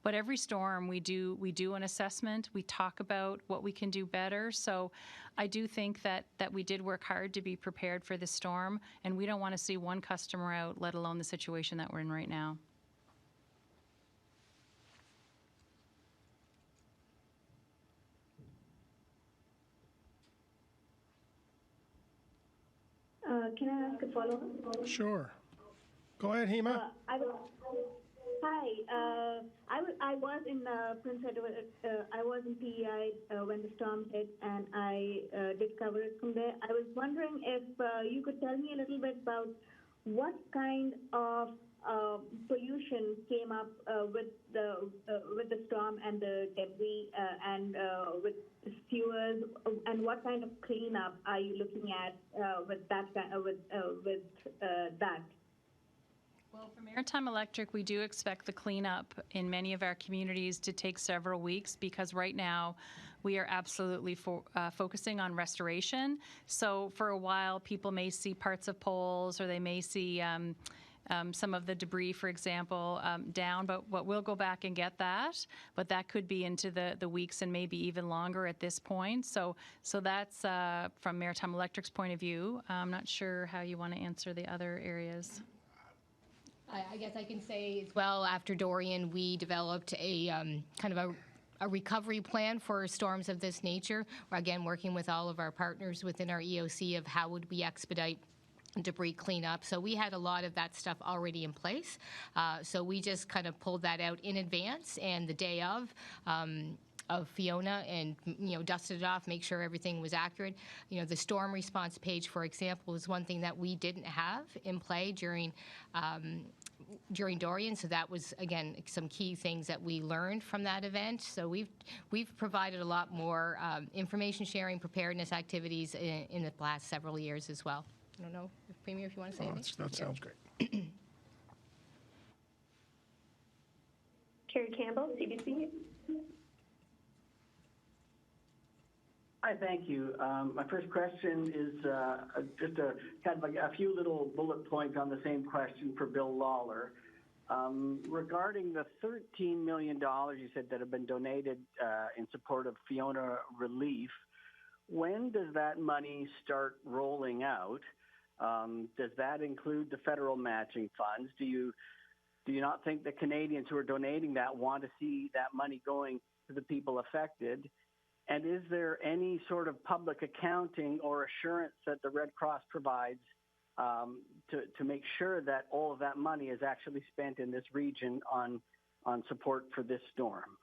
But every storm we do an assessment. We talk about what we can do better. So I do think that we did work hard to be prepared for this storm, and we don't want to see one customer out, let alone the situation that we're in right now. Can I ask a follow-up? Sure. Go ahead, Hema. Hi. I was in Prince Edward. I was in P.E.I. When the storm hit, and I did cover it from there. I was wondering if you could tell me a little bit about what kind of pollution came up with the storm and the debris and with the sewers, and what kind of cleanup are you looking at with that? Well, for Maritime Electric, we do expect the cleanup in many of our communities to take several weeks because right now we are absolutely focusing on restoration. So for a while, people may see parts of poles or they may see some of the debris, for example, down, but we'll go back and get that. But that could be into the weeks and maybe even longer at this point. So that's from Maritime Electric's point of view. I'm not sure how you want to answer the other areas. I guess I can say as well, after Dorian, we developed a kind of a recovery plan for storms of this nature. We're again working with all of our partners within our EOC of how would we expedite debris cleanup. So we had a lot of that stuff already in place. So we just kind of pulled that out in advance, and the day of Fiona, and dusted it off, make sure everything was accurate. The storm response page, for example, is one thing that we didn't have in play during Dorian. So that was again some key things that we learned from that event. So we've provided a lot more information sharing, preparedness activities in the last several years as well. I don't know, Premier, if you want to say anything. That sounds great. Carrie Campbell, CBC. Hi, thank you. My first question is just a kind of like a few little bullet points on the same question for Bill Lawlor. Regarding the $13 million you said that have been donated in support of Fiona relief, when does that money start rolling out? Does that include the federal matching funds? Do you not think the Canadians who are donating that want to see that money going to the people affected? And is there any sort of public accounting or assurance that the Red Cross provides to make sure that all of that money is actually spent in this region on support for this storm?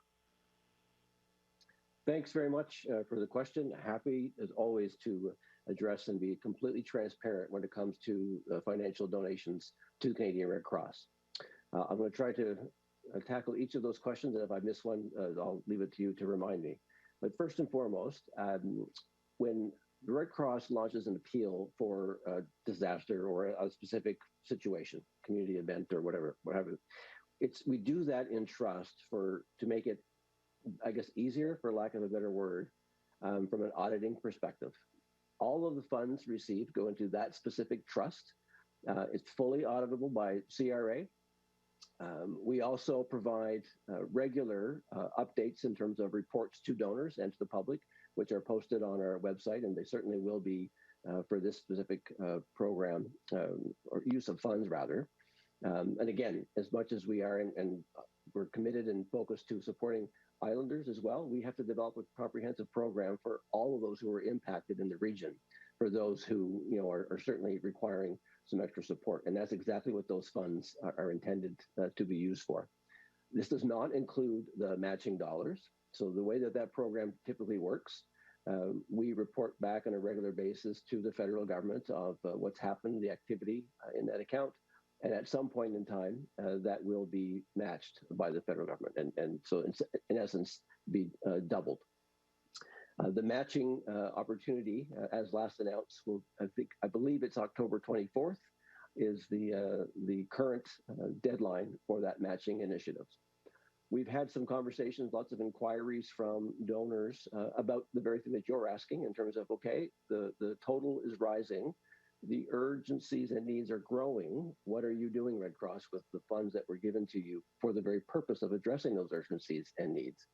Thanks very much for the question. Happy, as always, to address and be completely transparent when it comes to financial donations to the Canadian Red Cross. I'm going to try to tackle each of those questions, and if I miss one, I'll leave it to you to remind me. But first and foremost, when the Red Cross launches an appeal for a disaster or a specific situation, community event or whatever, we do that in trust to make it, I guess, easier, for lack of a better word, from an auditing perspective. All of the funds received go into that specific trust. It's fully auditable by CRA. We also provide regular updates in terms of reports to donors and to the public, which are posted on our website, and they certainly will be for this specific program, or use of funds, rather. And again, as much as we are, and we're committed and focused to supporting islanders as well, we have to develop a comprehensive program for all of those who are impacted in the region, for those who are certainly requiring some extra support. And that's exactly what those funds are intended to be used for. This does not include the matching dollars. So the way that program typically works, we report back on a regular basis to the federal government of what's happened, the activity in that account. And at some point in time, that will be matched by the federal government. And so in essence, be doubled. The matching opportunity, as last announced, I believe it's October 24th, is the current deadline for that matching initiative. We've had some conversations, lots of inquiries from donors about the very thing that you're asking, in terms of, okay, the total is rising, the urgencies and needs are growing. What are you doing, Red Cross, with the funds that were given to you for the very purpose of addressing those urgencies and needs?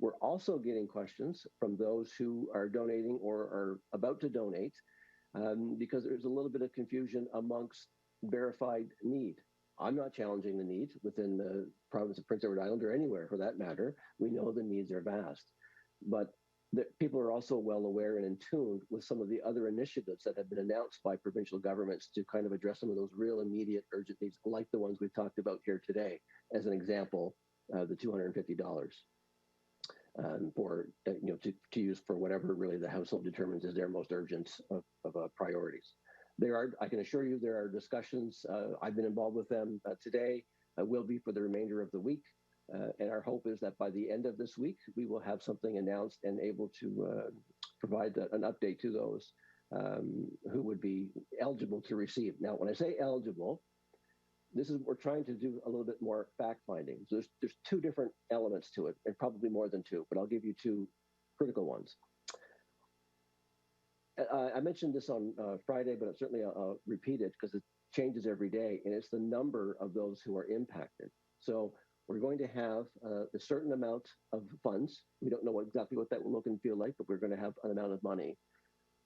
We're also getting questions from those who are donating or are about to donate, because there's a little bit of confusion amongst verified need. I'm not challenging the need within the province of Prince Edward Island, or anywhere for that matter. We know the needs are vast, but people are also well aware and in tune with some of the other initiatives that have been announced by provincial governments to kind of address some of those real immediate urgent needs, like the ones we've talked about here today. As an example, the $250 for to use for whatever really the household determines is their most urgent of priorities. I can assure you, there are discussions. I've been involved with them today. Will be for the remainder of the week. And our hope is that by the end of this week, we will have something announced and able to provide an update to those who would be eligible to receive. Now, when I say eligible, we're trying to do a little bit more fact finding. So there's two different elements to it, and probably more than two, but I'll give you two critical ones. I mentioned this on Friday, but certainly I'll repeat it because it changes every day, and it's the number of those who are impacted. So we're going to have a certain amount of funds. We don't know exactly what that will look and feel like, but we're going to have an amount of money.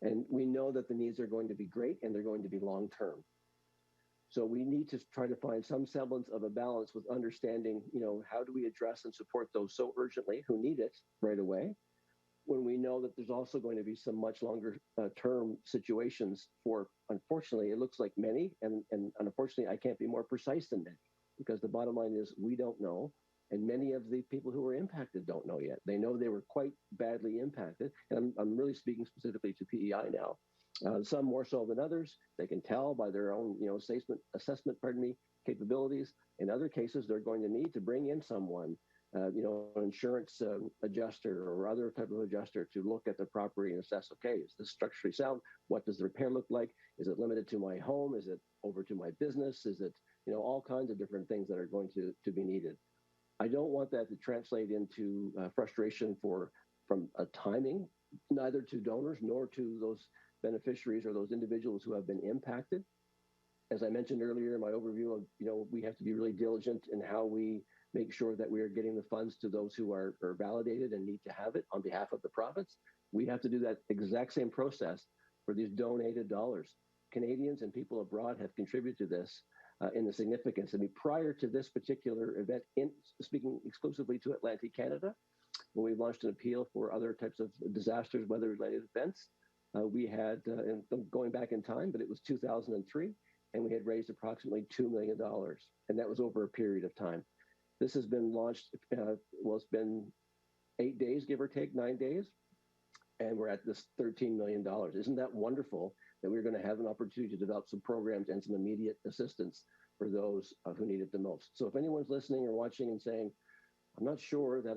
And we know that the needs are going to be great and they're going to be long-term. So we need to try to find some semblance of a balance with understanding, how do we address and support those so urgently who need it right away, when we know that there's also going to be some much longer term situations for, unfortunately, it looks like many, and unfortunately, I can't be more precise than many, because the bottom line is we don't know, and many of the people who were impacted don't know yet. They know they were quite badly impacted, and I'm really speaking specifically to P.E.I. now. Some more so than others. They can tell by their own, assessment, capabilities. In other cases, they're going to need to bring in someone, an insurance adjuster or other type of adjuster to look at the property and assess, okay, is this structurally sound? What does the repair look like? Is it limited to my home? Is it over to my business? Is it, all kinds of different things that are going to be needed. I don't want that to translate into frustration from a timing, neither to donors nor to those beneficiaries or those individuals who have been impacted. As I mentioned earlier in my overview of, we have to be really diligent in how we make sure that we are getting the funds to those who are validated and need to have it on behalf of the province. We have to do that exact same process for these donated dollars. Canadians and people abroad have contributed to this in the significance. I mean, prior to this particular event, speaking exclusively to Atlantic Canada, when we launched an appeal for other types of disasters, weather-related events, we had, and going back in time, but it was 2003, and we had raised approximately $2 million, and that was over a period of time. This has been launched, well, it's been 8 days, give or take, 9 days, and we're at this $13 million. Isn't that wonderful that we're going to have an opportunity to develop some programs and some immediate assistance for those who need it the most? So if anyone's listening or watching and saying, I'm not sure that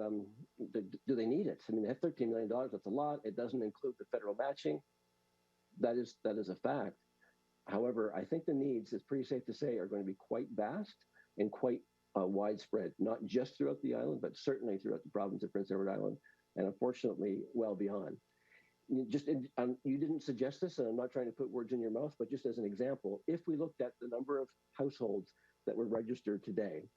do they need it? I mean, they have $13 million, that's a lot. It doesn't include the federal matching. That is a fact. However, I think the needs, it's pretty safe to say, are going to be quite vast and quite widespread, not just throughout the island, but certainly throughout the province of Prince Edward Island, and unfortunately, well beyond. You didn't suggest this, and I'm not trying to put words in your mouth, but just as an example, if we looked at the number of households that were registered today,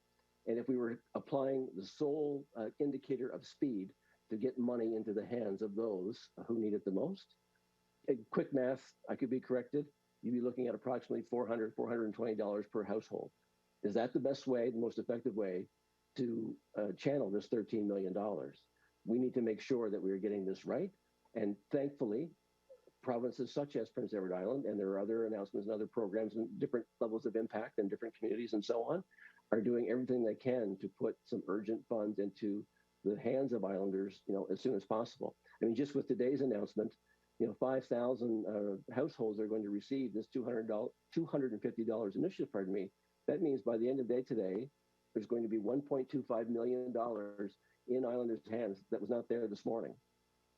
and if we were applying the sole indicator of speed to get money into the hands of those who need it the most, quick math, I could be corrected, you'd be looking at approximately $400, $420 per household. Is that the best way, the most effective way to channel this $13 million? We need to make sure that we are getting this right. And thankfully, provinces such as Prince Edward Island, and there are other announcements and other programs and different levels of impact in different communities and so on, are doing everything they can to put some urgent funds into the hands of islanders, as soon as possible. I mean, just with today's announcement, 5,000 households are going to receive this $250 initiative, pardon me. That means by the end of the day today, there's going to be $1.25 million in islanders' hands that was not there this morning.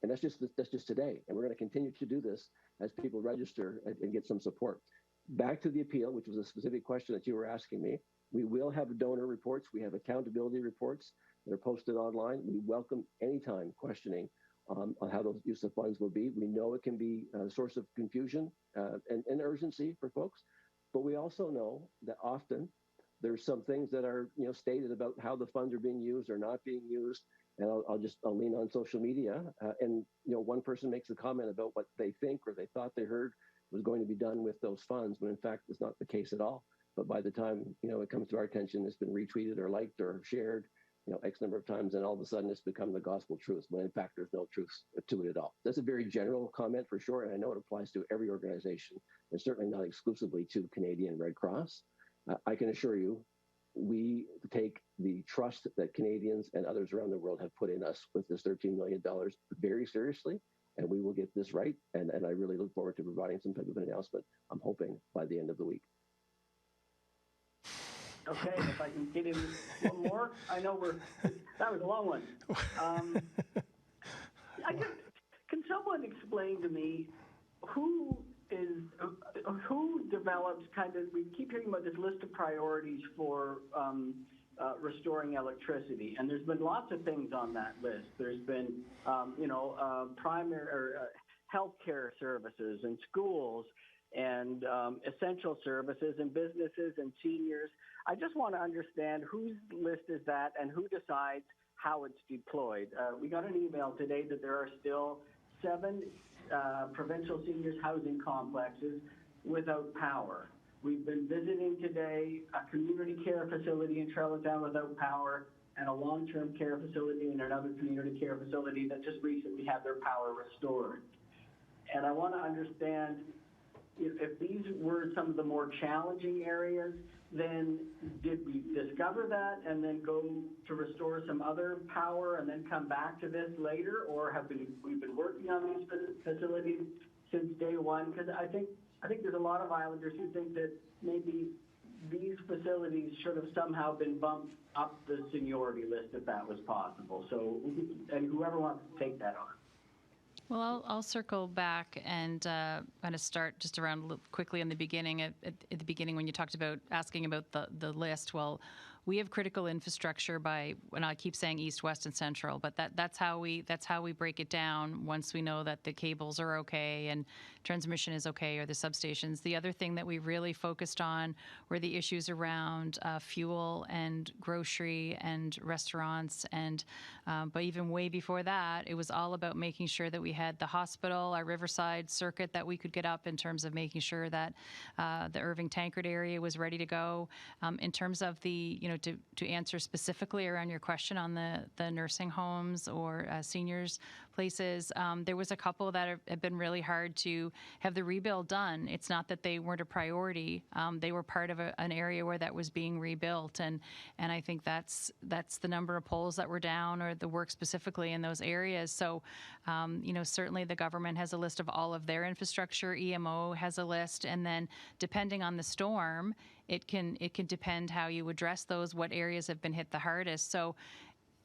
And that's just today. And we're going to continue to do this as people register and get some support. Back to the appeal, which was a specific question that you were asking me. We will have donor reports. We have accountability reports that are posted online. We welcome anytime questioning on how those use of funds will be. We know it can be a source of confusion and urgency for folks, but we also know that often there's some things that are stated about how the funds are being used or not being used. And I'll lean on social media, and one person makes a comment about what they think or they thought they heard was going to be done with those funds, when in fact it's not the case at all. But by the time it comes to our attention, it's been retweeted or liked or shared X number of times, and all of a sudden it's become the gospel truth, when in fact there's no truth to it at all. That's a very general comment for sure, and I know it applies to every organization, and certainly not exclusively to Canadian Red Cross. I can assure you, we take the trust that Canadians and others around the world have put in us with this $13 million very seriously, and we will get this right. And I really look forward to providing some type of an announcement, I'm hoping, by the end of the week. Okay, if I can get in one more. I know that was a long one. Can someone explain to me who develops we keep hearing about this list of priorities for restoring electricity, and there's been lots of things on that list. There's been, primary or healthcare services and schools and essential services and businesses and seniors. I just want to understand whose list is that and who decides how it's deployed. We got an email today that there are still 7 provincial seniors housing complexes without power. We've been visiting today a community care facility in Charlottetown without power, and a long-term care facility and another community care facility that just recently had their power restored. And I want to understand if these were some of the more challenging areas, then did we discover that and then go to restore some other power and then come back to this later, or we've been working on these facilities since day one? Because I think there's a lot of islanders who think that maybe these facilities should have somehow been bumped up the seniority list if that was possible. So, and whoever wants to take that on. Well, I'll circle back and kind of start just around quickly in the beginning. At the beginning, when you talked about asking about the list, well, we have critical infrastructure by, and I keep saying east, west, and central, but that's how we break it down once we know that the cables are okay and transmission is okay, or the substations. The other thing that we really focused on were the issues around fuel and grocery and restaurants, and but even way before that, it was all about making sure that we had the hospital, our Riverside circuit that we could get up in terms of making sure that the Irving Tankard area was ready to go. In terms of the, to answer specifically around your question on the nursing homes or seniors places, there was a couple that have been really hard to have the rebuild done. It's not that they weren't a priority. They were part of an area where that was being rebuilt, and I think that's the number of poles that were down, or the work specifically in those areas. So, certainly the government has a list of all of their infrastructure. EMO has a list, and then depending on the storm, it can depend how you address those, what areas have been hit the hardest. So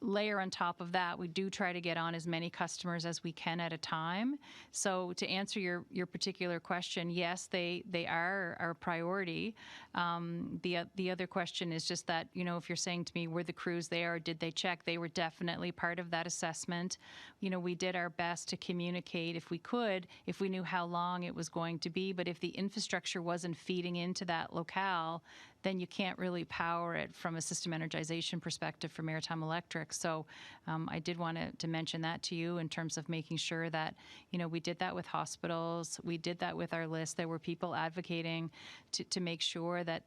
layer on top of that, we do try to get on as many customers as we can at a time. So to answer your particular question, yes, they are our priority. The other question is just that, if you're saying to me, were the crews there, or did they check? They were definitely part of that assessment. We did our best to communicate if we could, if we knew how long it was going to be. But if the infrastructure wasn't feeding into that locale, then you can't really power it from a system energization perspective for Maritime Electric. So I did want to mention that to you in terms of making sure that, we did that with hospitals, we did that with our list. There were people advocating to make sure that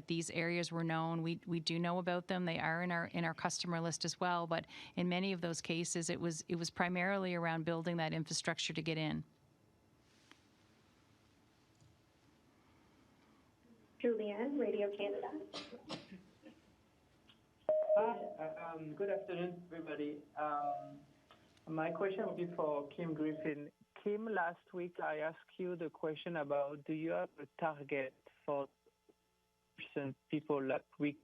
these areas were known. We do know about them. They are in our customer list as well. But in many of those cases, it was primarily around building that infrastructure to get in. Julianne, Radio Canada. Hi, good afternoon, everybody. My question will be for Kim Griffin. Kim, last week I asked you the question about, do you have a target for people that we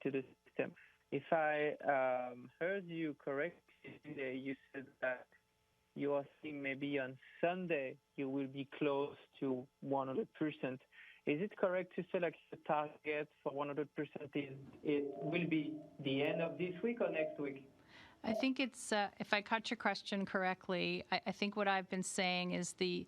to the system? If I heard you correctly, you said that you are seeing maybe on Sunday you will be close to 100%. Is it correct to say like the target for 100% it will be the end of this week or next week? I think it's, if I caught your question correctly, I think what I've been saying is the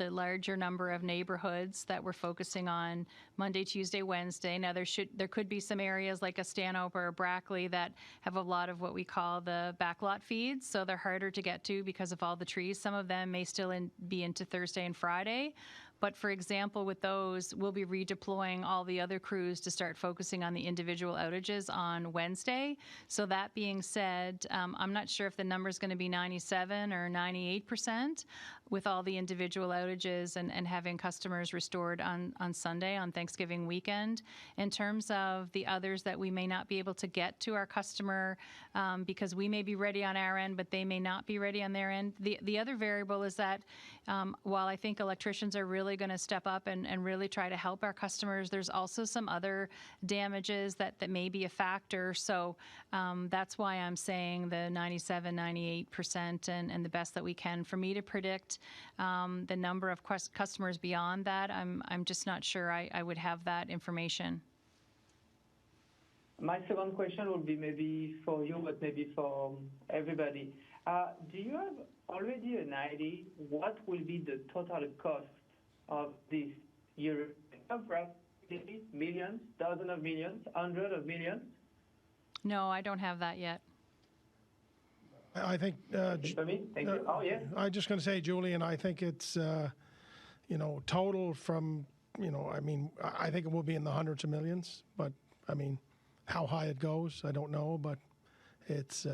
larger number of neighborhoods that we're focusing on Monday, Tuesday, Wednesday. Now there could be some areas like a Stanhope or a Brackley that have a lot of what we call the backlot feeds, so they're harder to get to because of all the trees. Some of them may still be into Thursday and Friday. But for example, with those, we'll be redeploying all the other crews to start focusing on the individual outages on Wednesday. So that being said, I'm not sure if the number is going to be 97 or 98% with all the individual outages and having customers restored on Sunday, on Thanksgiving weekend. In terms of the others that we may not be able to get to our customer because we may be ready on our end, but they may not be ready on their end. The other variable is that while I think electricians are really going to step up and really try to help our customers, there's also some other damages that may be a factor. So that's why I'm saying the 97, 98% and the best that we can. For me to predict the number of customers beyond that, I'm just not sure I would have that information. My second question would be maybe for you, but maybe for everybody. Do you have already an idea what will be the total cost of this year? Millions, dozens of millions, hundreds of millions? No, I don't have that yet. I think. Thank you. Oh, yeah. I'm just going to say, Julian, I think it's, total from, I think it will be in the hundreds of millions. But, how high it goes, I don't know. But it's,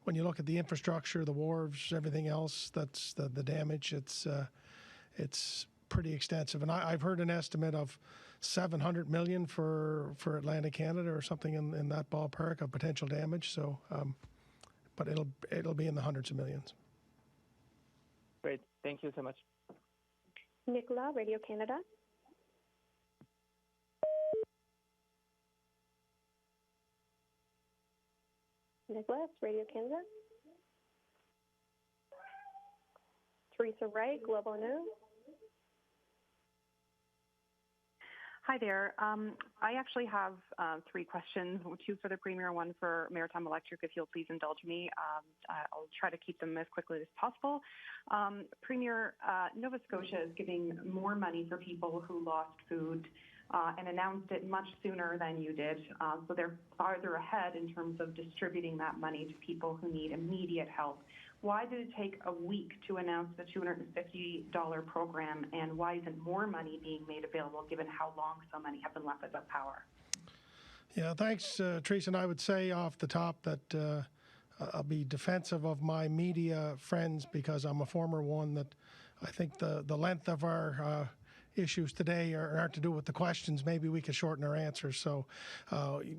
when you look at the infrastructure, the wharves, everything else, that's the damage, it's pretty extensive. And I've heard an estimate of $700 million for Atlantic Canada or something in that ballpark of potential damage. So, but it'll be in the hundreds of millions. Great. Thank you so much. Nicola, Radio Canada. Nicholas, Radio Canada. Teresa Wright, Global News. Hi there. I actually have 3 questions, 2 for the Premier, 1 for Maritime Electric, if you'll please indulge me. I'll try to keep them as quickly as possible. Premier, Nova Scotia is giving more money for people who lost food and announced it much sooner than you did. So they're farther ahead in terms of distributing that money to people who need immediate help. Why did it take a week to announce the $250 program, and why isn't more money being made available given how long so many have been left without power? Yeah, thanks, Teresa. And I would say off the top that I'll be defensive of my media friends because I'm a former one, that I think the length of our issues today aren't to do with the questions. Maybe we could shorten our answers. So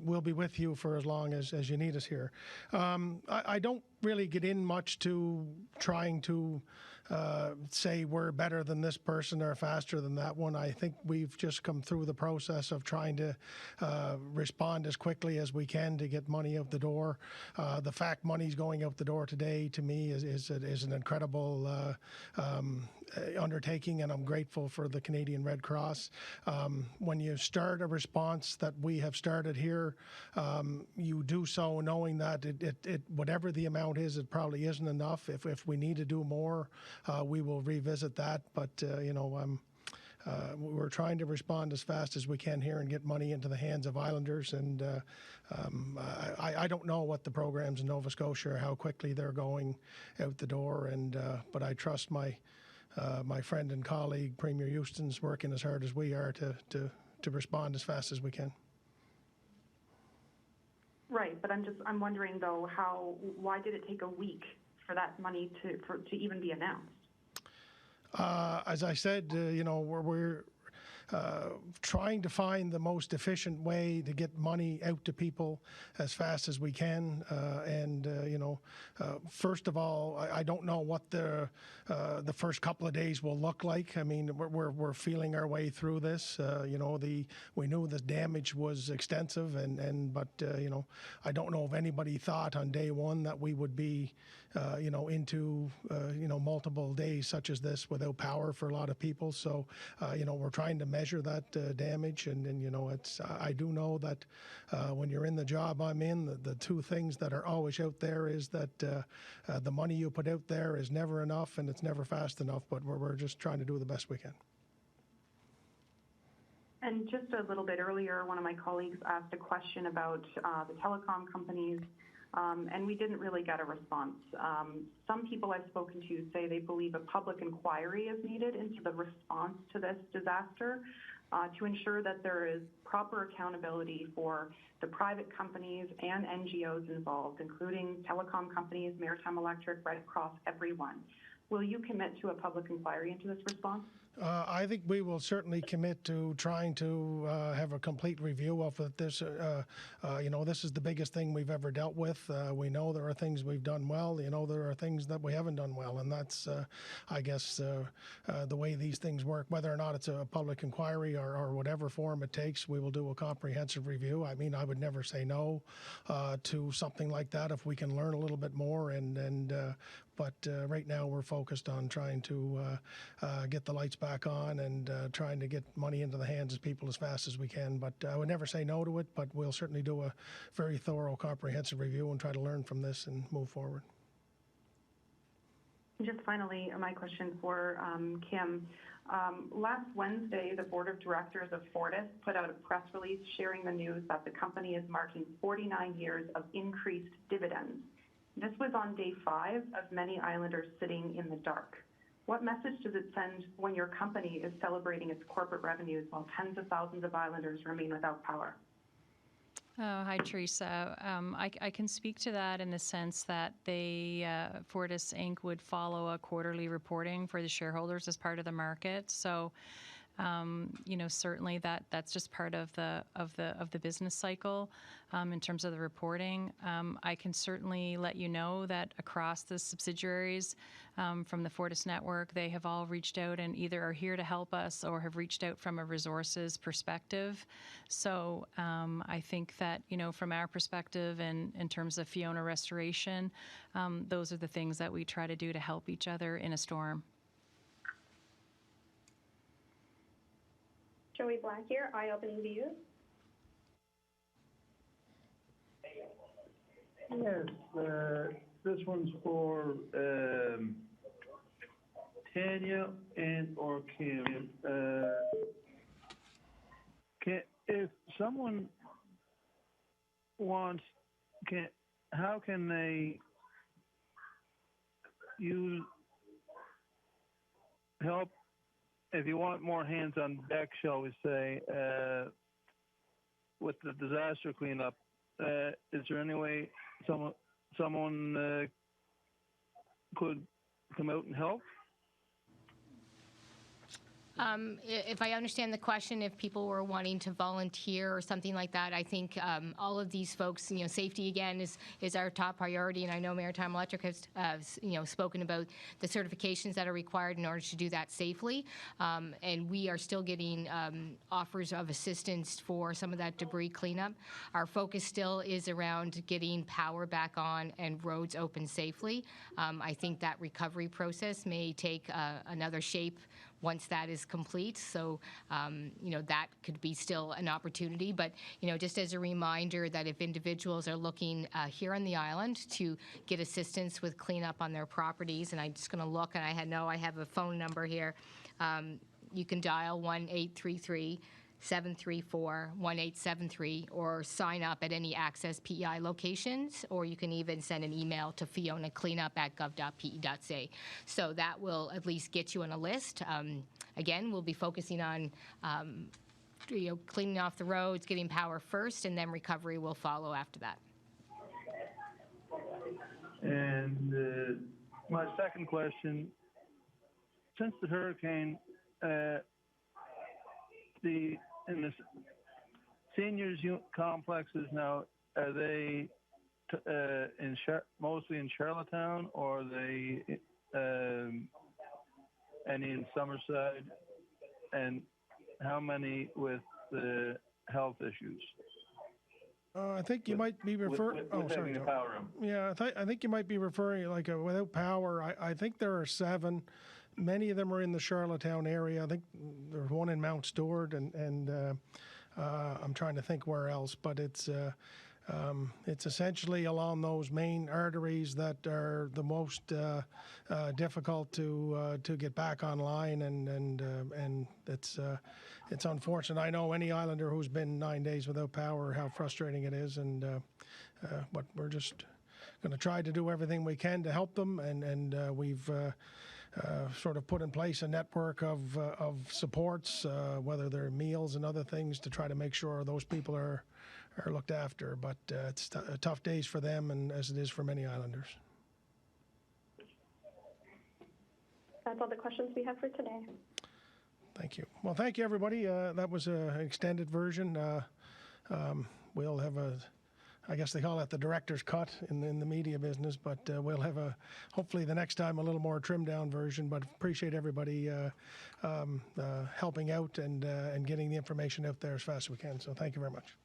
we'll be with you for as long as you need us here. I don't really get in much to trying to say we're better than this person or faster than that one. I think we've just come through the process of trying to respond as quickly as we can to get money out the door. The fact money's going out the door today, to me, is an incredible undertaking, and I'm grateful for the Canadian Red Cross. When you start a response that we have started here, you do so knowing that it whatever the amount is, it probably isn't enough. If we need to do more, we will revisit that. But we're trying to respond as fast as we can here and get money into the hands of Islanders. And I don't know what the programs in Nova Scotia are, how quickly they're going out the door. And but I trust my friend and colleague Premier Houston's working as hard as we are to respond as fast as we can. Right, but I'm wondering though, why did it take a week for that money to even be announced? As I said, we're trying to find the most efficient way to get money out to people as fast as we can. First of all, I don't know what the first couple of days will look like. I mean, we're feeling our way through this. We knew the damage was extensive, but I don't know if anybody thought on day one that we would be into multiple days such as this without power for a lot of people. So we're trying to measure that damage, and I do know that when you're in the job I'm in, the 2 things that are always out there is that the money you put out there is never enough and it's never fast enough, but we're just trying to do the best we can. And just a little bit earlier, one of my colleagues asked a question about the telecom companies, and we didn't really get a response. Some people I've spoken to say they believe a public inquiry is needed into the response to this disaster to ensure that there is proper accountability for the private companies and NGOs involved, including telecom companies, Maritime Electric, Red Cross, everyone. Will you commit to a public inquiry into this response? I think we will certainly commit to trying to have a complete review of it. This is the biggest thing we've ever dealt with. We know there are things we've done well. There are things that we haven't done well, and that's, I guess, the way these things work. Whether or not it's a public inquiry or whatever form it takes, we will do a comprehensive review. I mean, I would never say no to something like that if we can learn a little bit more. But right now we're focused on trying to get the lights back on and trying to get money into the hands of people as fast as we can. But I would never say no to it, but we'll certainly do a very thorough, comprehensive review and try to learn from this and move forward. Just finally, my question for Kim. Last Wednesday, the board of directors of Fortis put out a press release sharing the news that the company is marking 49 years of increased dividends. This was on day 5 of many Islanders sitting in the dark. What message does it send when your company is celebrating its corporate revenues while tens of thousands of Islanders remain without power? Oh, hi, Teresa. I can speak to that in the sense that Fortis Inc. would follow a quarterly reporting for the shareholders as part of the market. So, certainly that's just part of the business cycle in terms of the reporting. I can certainly let you know that across the subsidiaries from the Fortis network, they have all reached out and either are here to help us or have reached out from a resources perspective. So I think that, from our perspective and in terms of Fiona restoration, those are the things that we try to do to help each other in a storm. Joey Black here, Eye Opening Views. Yes, this one's for Tanya and or Kim. If someone wants, how can they use help if you want more hands on deck, shall we say, with the disaster cleanup? Is there any way someone could come out and help? If I understand the question, if people were wanting to volunteer or something like that, I think all of these folks, safety again is our top priority, and I know Maritime Electric has, spoken about the certifications that are required in order to do that safely, and we are still getting offers of assistance for some of that debris cleanup. Our focus still is around getting power back on and roads open safely. I think that recovery process may take another shape once that is complete. So, that could be still an opportunity. But, just as a reminder that if individuals are looking here on the island to get assistance with cleanup on their properties, and I'm just going to look, and I have a phone number here. You can dial 1-833-734-1873 or sign up at any Access P.E.I. locations, or you can even send an email to fionacleanup@gov.pe.ca. So that will at least get you on a list. Again, we'll be focusing on cleaning off the roads, getting power first, and then recovery will follow after that. And my second question, since the hurricane, in the seniors complexes now, are they mostly in Charlottetown, or are they any in Summerside? And how many with the health issues? I think you might be referring. With having a power room. Yeah, I think you might be referring without power. I think there are 7. Many of them are in the Charlottetown area. I think there's one in Mount Stewart, and I'm trying to think where else. But it's essentially along those main arteries that are the most difficult to get back online, and it's unfortunate. I know any islander who's been 9 days without power, how frustrating it is, and but we're just going to try to do everything we can to help them, and we've sort of put in place a network of supports, whether they're meals and other things, to try to make sure those people are looked after. But it's tough days for them, and as it is for many islanders. That's all the questions we have for today. Thank you. Well, thank you, everybody. That was an extended version. We'll have I guess they call it the director's cut in the media business, but we'll have hopefully the next time a little more trimmed down version. But appreciate everybody helping out and getting the information out there as fast as we can. So thank you very much.